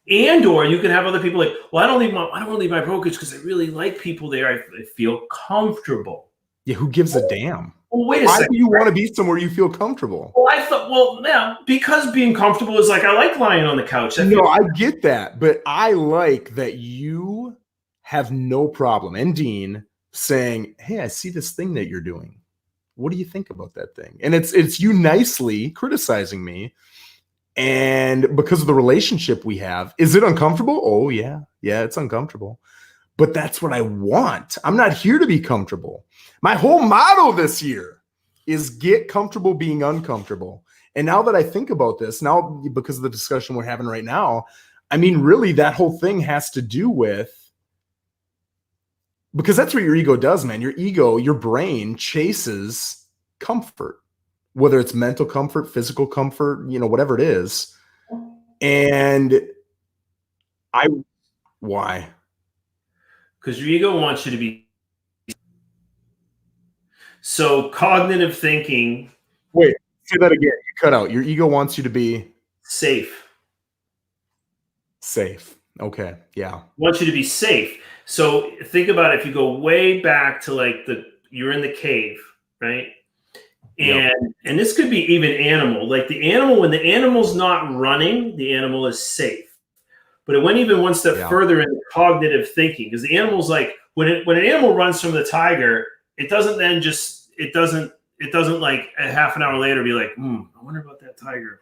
And or you can have other people well, I don't want to leave my brokerage because I really like people there. I feel comfortable. Yeah, who gives a damn? Well, wait a Why second. do you want to be somewhere you feel comfortable? Well, I thought, because being comfortable is I like lying on the couch. I get that, but I like that you have no problem, and Dean saying, hey, I see this thing that you're doing. What do you think about that thing? And it's you nicely criticizing me. And because of the relationship we have, is it uncomfortable? Oh, yeah. Yeah, it's uncomfortable. But that's what I want. I'm not here to be comfortable. My whole motto this year is get comfortable being uncomfortable. And now that I think about this, now because of the discussion we're having right now, I mean, really, that whole thing has to do with, because that's what your ego does, man. Your ego, your brain chases comfort, whether it's mental comfort, physical comfort, whatever it is. And why? Because your ego wants you to be. So cognitive thinking. Wait, say that again. You cut out. Your ego wants you to be safe. Safe. Okay. Yeah. Wants you to be safe. So think about it. If you go way back to you're in the cave, right? And this could be even animal. The animal, when the animal's not running, the animal is safe. But it went even one step further in cognitive thinking, because the animal's when an animal runs from the tiger, it doesn't then just it doesn't a half an hour later be I wonder about that tiger.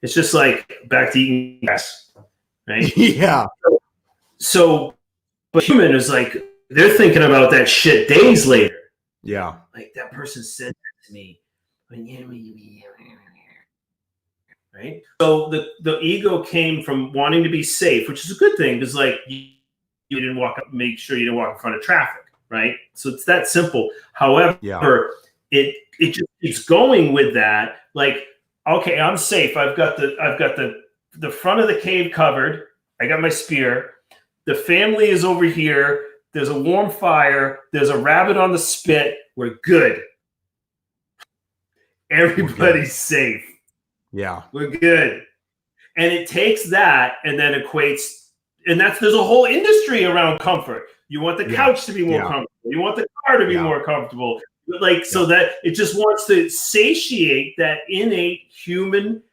It's just back to eating grass, right? Yeah. So, but human is they're thinking about that shit days later. Yeah. That person said that to me. Right? So the ego came from wanting to be safe, which is a good thing, because you didn't make sure you didn't walk in front of traffic, right? So it's that simple. However, it just keeps going with that. Okay, I'm safe. I've got the front of the cave covered. I got my spear. The family is over here. There's a warm fire. There's a rabbit on the spit. We're good. Everybody's safe. Yeah. We're good. And it takes that and then equates, and there's a whole industry around comfort. You want the couch to be more comfortable. You want the car to be more comfortable. So that it just wants to satiate that innate human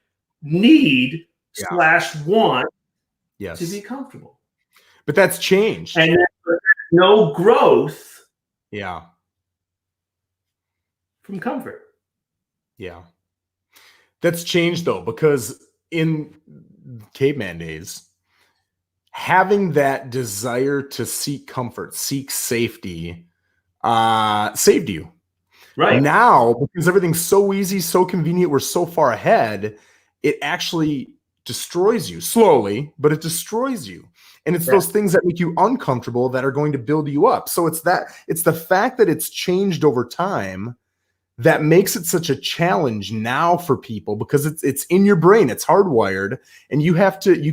need / want to be comfortable. But that's changed. And no growth. Yeah. from comfort. Yeah. That's changed though, because in caveman days, having that desire to seek comfort, seek safety, saved you. Right. Now, because everything's so easy, so convenient, we're so far ahead, it actually destroys you slowly, but it destroys you. And it's those things that make you uncomfortable that are going to build you up. So it's the fact that it's changed over time that makes it such a challenge now for people, because it's in your brain, it's hardwired, and you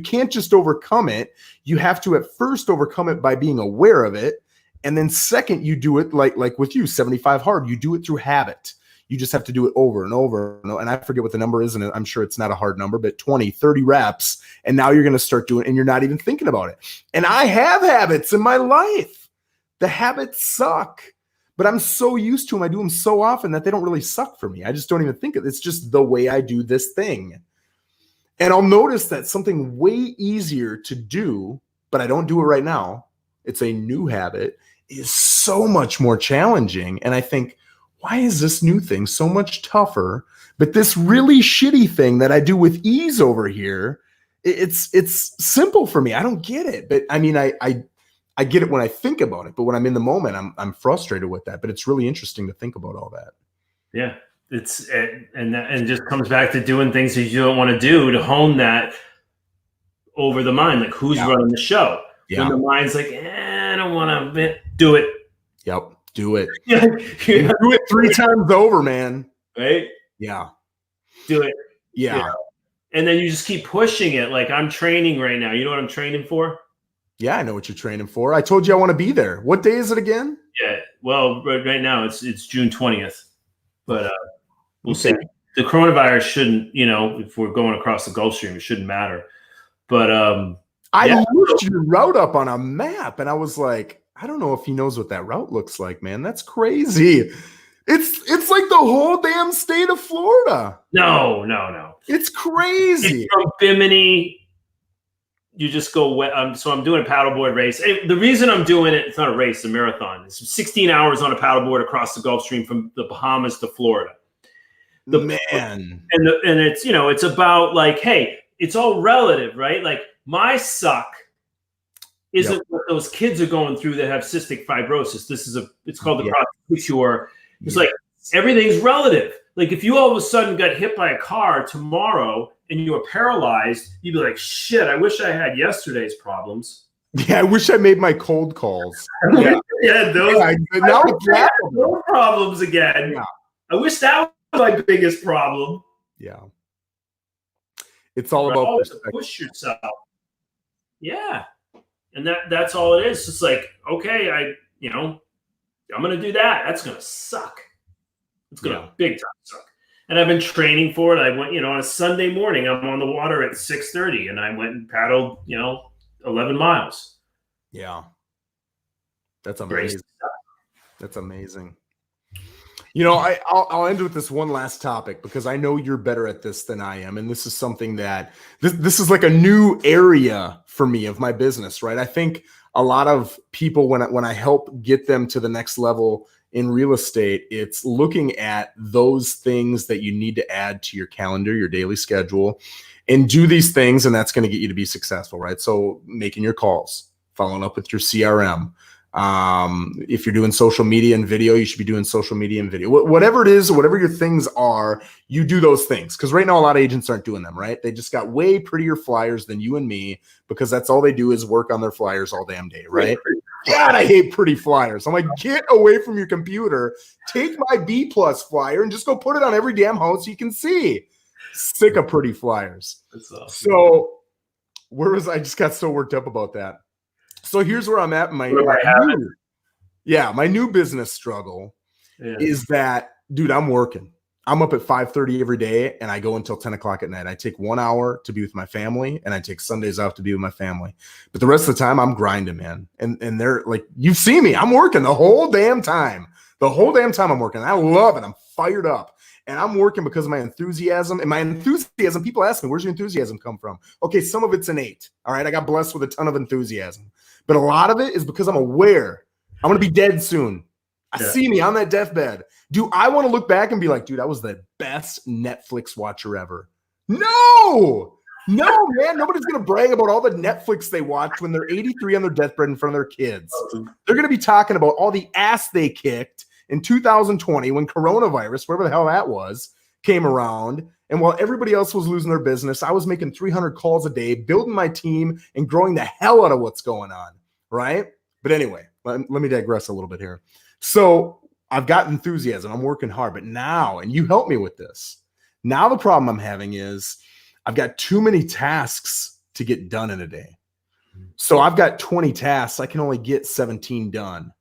can't just overcome it. You have to at first overcome it by being aware of it. And then second, you do it like with you, 75 hard, you do it through habit. You just have to do it over and over. And I forget what the number is, and I'm sure it's not a hard number, but 20, 30 reps. And now you're going to start doing it, and you're not even thinking about it. And I have habits in my life. The habits suck, but I'm so used to them. I do them so often that they don't really suck for me. I just don't even think of it. It's just the way I do this thing. And I'll notice that something way easier to do, but I don't do it right now, it's a new habit, is so much more challenging. And I think, why is this new thing so much tougher? But this really shitty thing that I do with ease over here, it's simple for me. I don't get it. But I mean, I get it when I think about it, but when I'm in the moment, I'm frustrated with that. But it's really interesting to think about all that. Yeah, and it just comes back to doing things that you don't want to do, to hone that over the mind. Like, who's running the show? Yeah. When the mind's like, I don't want to do it. Yep, do it. Do it 3 times over, man. Right? Yeah. Do it. Yeah. And then you just keep pushing it. Like, I'm training right now. You know what I'm training for? Yeah, I know what you're training for. I told you I want to be there. What day is it again? Yeah. Well, right now it's June 20th, but we'll see. The coronavirus shouldn't, if we're going across the Gulf Stream, it shouldn't matter. But I looked your route up on a map, and I was like, I don't know if he knows what that route looks like, man. That's crazy. It's like the whole damn state of Florida. No. It's crazy. It's from Bimini. You just go wet. So I'm doing a paddleboard race. And the reason I'm doing it, it's not a race, it's a marathon. It's 16 hours on a paddleboard across the Gulf Stream from the Bahamas to Florida. Man. And it's, it's about like, hey, it's all relative, right? Like, my suck isn't what those kids are going through that have cystic fibrosis. It's called the prostate cure. It's like, everything's relative. Like, if you all of a sudden got hit by a car tomorrow and you were paralyzed, you'd be like, shit, I wish I had yesterday's problems. Yeah, I wish I made my cold calls. Those problems again. Yeah. I wish that was my biggest problem. Yeah. It's all about perspective. Push yourself. Yeah. And that's all it is. It's like, okay, I'm going to do that. That's going to suck. It's going to big time suck. And I've been training for it. I went, on a Sunday morning, I'm on the water at 6:30, and I went and paddled, 11 miles. Yeah. That's amazing. That's amazing. I'll end with this one last topic, because I know you're better at this than I am. And this is something that this is like a new area for me of my business, right? I think a lot of people, when I help get them to the next level in real estate, it's looking at those things that you need to add to your calendar, your daily schedule, and do these things. And that's going to get you to be successful, right? So making your calls, following up with your CRM. If you're doing social media and video, you should be doing social media and video. Whatever it is, whatever your things are, you do those things. Because right now, a lot of agents aren't doing them, right? They just got way prettier flyers than you and me, because that's all they do is work on their flyers all damn day, right? God, I hate pretty flyers. I'm like, get away from your computer, take my B+ flyer and just go put it on every damn house you can see. Sick of pretty flyers. That's awesome. So I just got so worked up about that. So here's where I'm at. My new business struggle is that, dude, I'm working. I'm up at 5:30 every day, and I go until 10 o'clock at night. I take 1 hour to be with my family, and I take Sundays off to be with my family. But the rest of the time, I'm grinding, man. And they're like, you see me, I'm working the whole damn time. The whole damn time I'm working. I love it. I'm fired up. And I'm working because of my enthusiasm. And my enthusiasm, people ask me, where's your enthusiasm come from? Okay, some of it's innate. All right, I got blessed with a ton of enthusiasm. But a lot of it is because I'm aware I'm going to be dead soon. See me on that deathbed. Do I want to look back and be like, dude, I was the best Netflix watcher ever? No, man. Nobody's going to brag about all the Netflix they watched when they're 83 on their deathbed in front of their kids. They're going to be talking about all the ass they kicked in 2020 when coronavirus, whatever the hell that was, came around. And while everybody else was losing their business, I was making 300 calls a day, building my team and growing the hell out of what's going on, right? But anyway, let me digress a little bit here. So I've got enthusiasm. I'm working hard. But now, and you help me with this, now the problem I'm having is I've got too many tasks to get done in a day. So I've got 20 tasks. I can only get 17 done.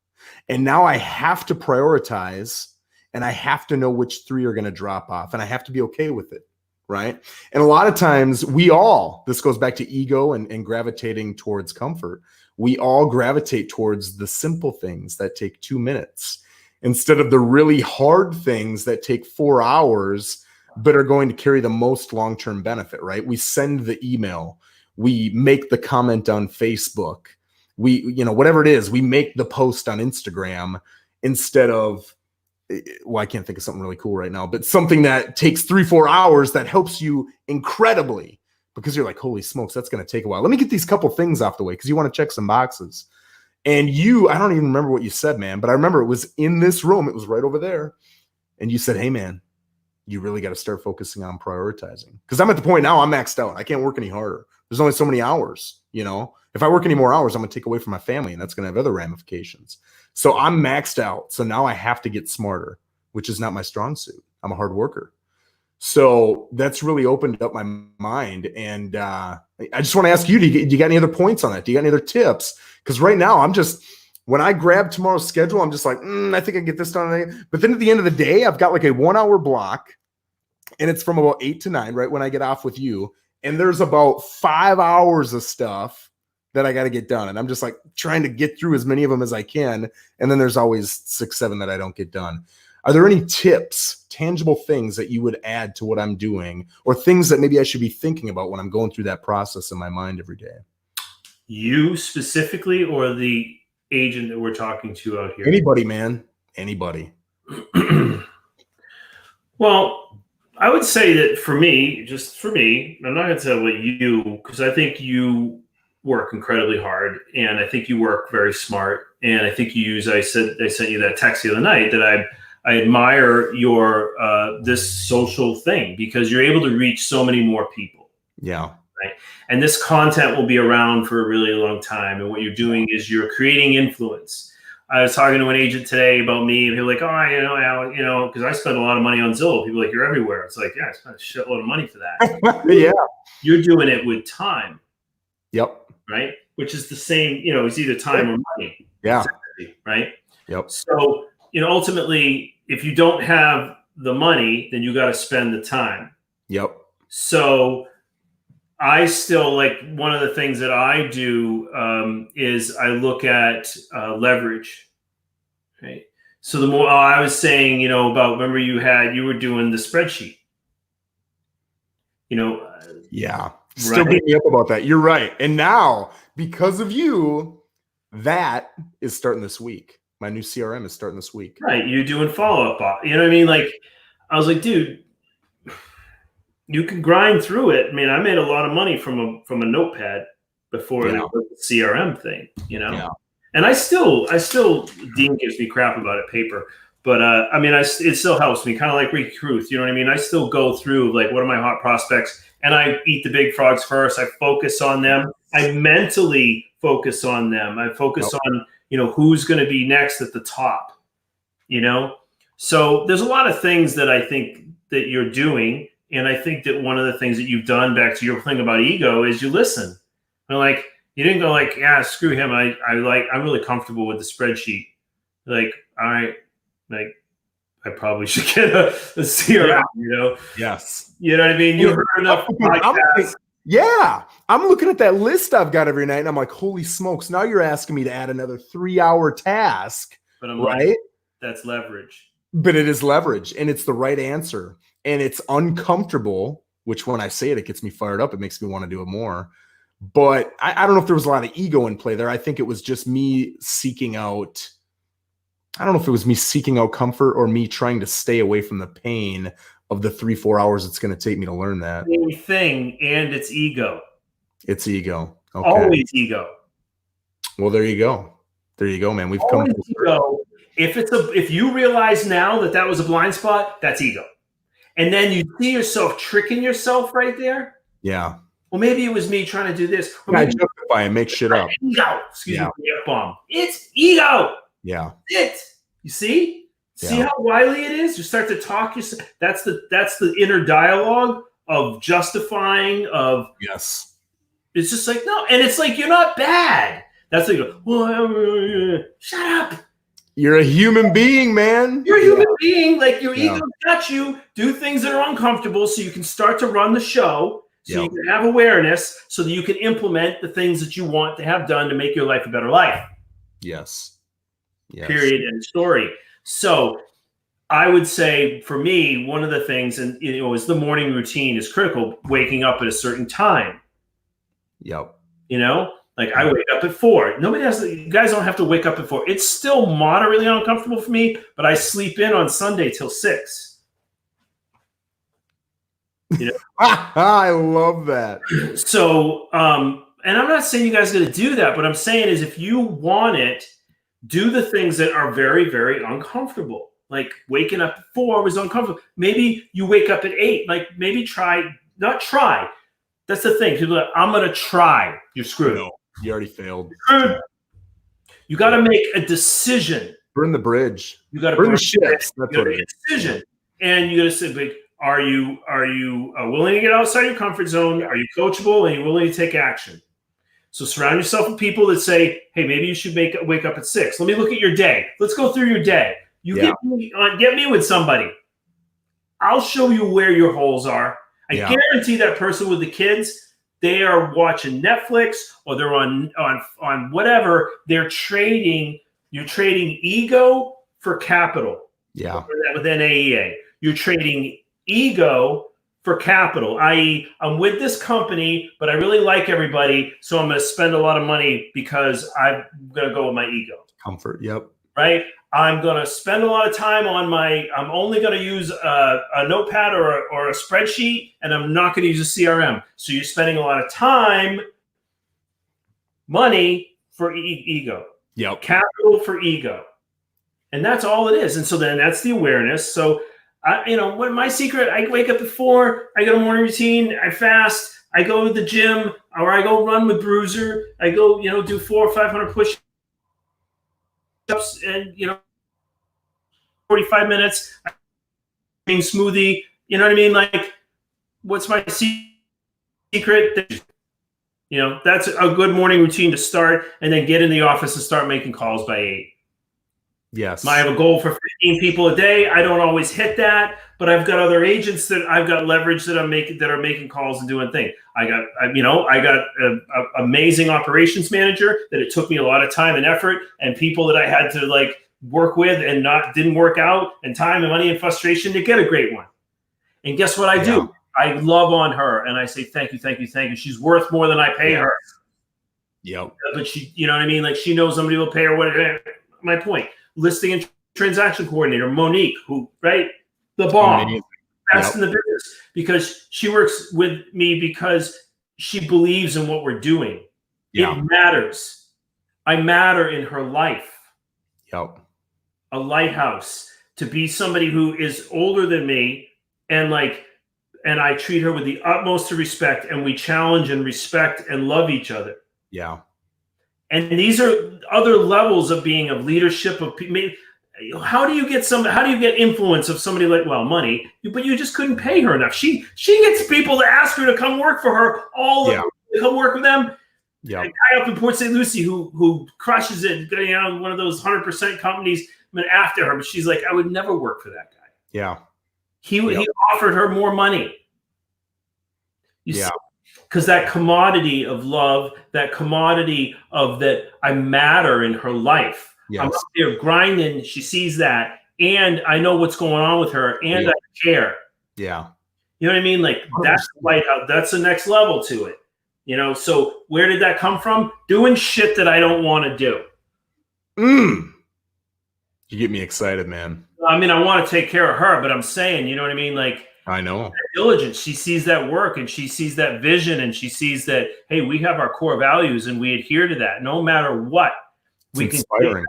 And now I have to prioritize, and I have to know which 3 are going to drop off, and I have to be okay with it, right? And a lot of times this goes back to ego and gravitating towards comfort. We all gravitate towards the simple things that take 2 minutes instead of the really hard things that take 4 hours, but are going to carry the most long-term benefit, right? We send the email, we make the comment on Facebook, whatever it is, we make the post on Instagram instead of, well, I can't think of something really cool right now, but something that takes 3-4 hours that helps you incredibly because you're like, holy smokes, that's going to take a while. Let me get these couple things off the way because you want to check some boxes. And I don't even remember what you said, man, but I remember it was in this room. It was right over there. And you said, hey, man, you really got to start focusing on prioritizing. Because I'm at the point now I'm maxed out. I can't work any harder. There's only so many hours, If I work any more hours, I'm going to take away from my family, and that's going to have other ramifications. So I'm maxed out. So now I have to get smarter, which is not my strong suit. I'm a hard worker. So that's really opened up my mind. And I just want to ask you, do you got any other points on that? Do you got any other tips? Because right now when I grab tomorrow's schedule, I'm just like, I think I can get this done. But then at the end of the day, I've got like a 1-hour block, and it's from about 8 to 9, right when I get off with you. And there's about 5 hours of stuff that I got to get done. And I'm just like trying to get through as many of them as I can. And then there's always 6, 7 that I don't get done. Are there any tips, tangible things that you would add to what I'm doing, or things that maybe I should be thinking about when I'm going through that process in my mind every day? You specifically, or the agent that we're talking to out here? Anybody, man. Anybody. Well, I would say that for me, I'm not going to tell what you, because I think you work incredibly hard, and I think you work very smart, and I think I sent you that text the other night that I admire your this social thing, because you're able to reach so many more people. Yeah. Right. And this content will be around for a really long time. And what you're doing is you're creating influence. I was talking to an agent today about me, and he was like, because I spend a lot of money on Zillow. People are like, you're everywhere. It's like, yeah, I spent a shitload of money for that. Yeah. You're doing it with time. Yep. Right. Which is the same, it's either time or money. Yeah. Exactly, right. Yep. So, ultimately, if you don't have the money, then you got to spend the time. Yep. So I still, like, one of the things that I do is I look at leverage. Right. So the more I was saying, remember you were doing the spreadsheet. Yeah. Still beating me up about that. You're right. And now, because of you, that is starting this week. My new CRM is starting this week. Right. You're doing follow-up. You know what I mean? Like, I was like, dude, you can grind through it. I mean, I made a lot of money from a notepad before the CRM thing, Yeah. And I still, Dean gives me crap about it, paper. But it still helps me, kind of like recruit. You know what I mean? I still go through, like, what are my hot prospects? And I eat the big frogs first. I focus on them. I mentally focus on them. I focus on, who's going to be next at the top, So there's a lot of things that I think that you're doing. And I think that one of the things that you've done, back to your thing about ego, is you listen. And, like, you didn't go like, yeah, screw him. I'm really comfortable with the spreadsheet. Like, all right, like, I probably should get a CRM, Yes. You know what I mean? You heard enough podcasts. I'm looking at that list I've got every night, and I'm like, holy smokes, now you're asking me to add another 3-hour task. But I'm right? Like, that's leverage. But it is leverage, and it's the right answer. And it's uncomfortable, which when I say it, it gets me fired up. It makes me want to do it more. But I don't know if there was a lot of ego in play there. I think it was just me seeking out I don't know if it was me seeking out comfort or me trying to stay away from the pain of the 3-4 hours it's going to take me to learn that. Same thing, and it's ego. It's ego. Okay. Always ego. Well, there you go. There you go, man. We've Always come. Ego. If you realize now that was a blind spot, that's ego. And then you see yourself tricking yourself right there. Yeah. Well, maybe it was me trying to do this. I justify and make shit up. Ego. Excuse me, F-bomb. It's ego. Yeah. You see? See how wily it is? You start to talk yourself. That's the inner dialogue of justifying of yes. It's just like, no, and it's like you're not bad. That's like, well, shut up. You're a human being, man. You're a human being. Like your ego got you. Do things that are uncomfortable so you can start to run the show. So you can have awareness so that you can implement the things that you want to have done to make your life a better life. Yes. Period. End story. So I would say for me, one of the things, and is the morning routine is critical. Waking up at a certain time. Yep. Like I wake up at 4. Nobody has to, you guys don't have to wake up at 4. It's still moderately uncomfortable for me, but I sleep in on Sunday till 6. I love that. So, and I'm not saying you guys got to do that, but I'm saying is if you want it, do the things that are very, very uncomfortable. Like waking up at 4 was uncomfortable. Maybe you wake up at 8. Like maybe not try. That's the thing. People are like, I'm going to try. You're screwed. No, you already failed. You got to make a decision. Burn the bridge. You got to burn the ships. That's what it is. Decision. And you got to say, like, are you willing to get outside your comfort zone? Are you coachable? And you willing to take action? So surround yourself with people that say, hey, maybe you should wake up at 6. Let me look at your day. Let's go through your day. Get me with somebody. I'll show you where your holes are. I guarantee that person with the kids, they are watching Netflix or they're on whatever. You're trading ego for capital. Yeah. With NAEA. You're trading ego for capital, i.e. I'm with this company, but I really like everybody, so I'm going to spend a lot of money because I'm going to go with my ego. Comfort, yep. Right? I'm going to spend a lot of time on I'm only going to use a notepad or a spreadsheet, and I'm not going to use a CRM. So you're spending a lot of time, money for ego. Yep. Capital for ego. And that's all it is. And so then that's the awareness. So, what my secret, I wake up at 4, I get a morning routine, I fast, I go to the gym, or I go run with Bruiser, I go, do 400 or 500 push-ups and 45 minutes, smoothie, you know what I mean? Like, what's my secret? That's a good morning routine to start, and then get in the office and start making calls by 8. Yes. I have a goal for 15 people a day. I don't always hit that, but I've got other agents that I've got leverage that are making calls and doing things. I got an amazing operations manager that it took me a lot of time and effort, and people that I had to work with and didn't work out, and time and money and frustration to get a great one. And guess what I do? I love on her and I say, thank you, thank you, thank you. She's worth more than I pay her. Yep. But she, you know what I mean? Like she knows somebody will pay her whatever. My point. Listing and transaction coordinator, Monique, the bomb, best in the business, because she works with me because she believes in what we're doing. Yeah. It matters. I matter in her life. Yep. A lighthouse, to be somebody who is older than me and I treat her with the utmost of respect, and we challenge and respect and love each other. Yeah. And these are other levels of being of leadership of people. How do you get influence of somebody money, but you just couldn't pay her enough. She gets people to ask her to come work for her, to come work with them. Yeah. A guy up in Port St. Lucie who crushes it, getting out one of those 100% companies after her, but she's like, I would never work for that guy. Yeah. He offered her more money. You see? Because that commodity of love, that commodity of that I matter in her life. Yes. I'm up there grinding. She sees that. And I know what's going on with her. And I care. Yeah. You know what I mean? Like that's that's the next level to it. So where did that come from? Doing shit that I don't want to do. You get me excited, man. I mean, I want to take care of her, but I'm saying, you know what I mean? Like, I know. Diligence. She sees that work and she sees that vision and she sees that, hey, we have our core values and we adhere to that no matter what. It's inspiring.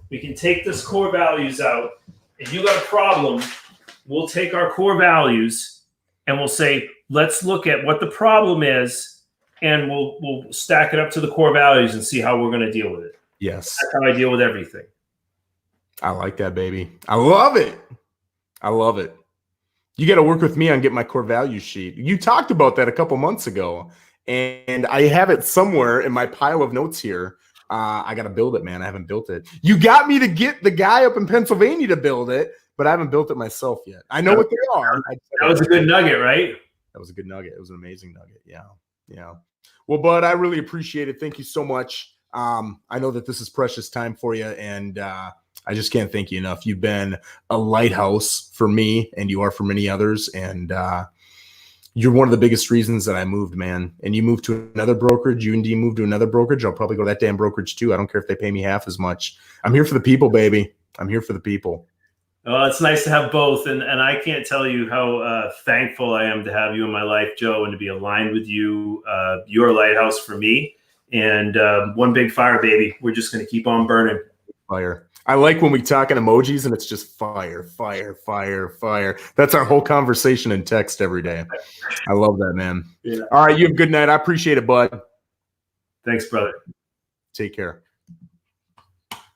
We can take this core values out. If you got a problem, we'll take our core values and we'll say, let's look at what the problem is and we'll stack it up to the core values and see how we're going to deal with it. Yes. That's how I deal with everything. I like that, baby. I love it. I love it. You got to work with me on getting my core value sheet. You talked about that a couple months ago, and I have it somewhere in my pile of notes here. I got to build it, man. I haven't built it. You got me to get the guy up in Pennsylvania to build it, but I haven't built it myself yet. I know what they are. That was a good nugget, right? That was a good nugget. It was an amazing nugget. Yeah. Yeah. Well, Bud, I really appreciate it. Thank you so much. I know that this is precious time for you, and I just can't thank you enough. You've been a lighthouse for me, and you are for many others. And you're one of the biggest reasons that I moved, man. And you moved to another brokerage. You and Dean moved to another brokerage. I'll probably go to that damn brokerage too. I don't care if they pay me half as much. I'm here for the people, baby. I'm here for the people. Well, it's nice to have both. And I can't tell you how thankful I am to have you in my life, Joe, and to be aligned with you. You're a lighthouse for me. And one big fire, baby. We're just going to keep on burning. Fire. I like when we talk in emojis and it's just fire, fire, fire, fire. That's our whole conversation in text every day. I love that, man. Yeah. All right. You have a good night. I appreciate it, bud. Thanks, brother. Take care.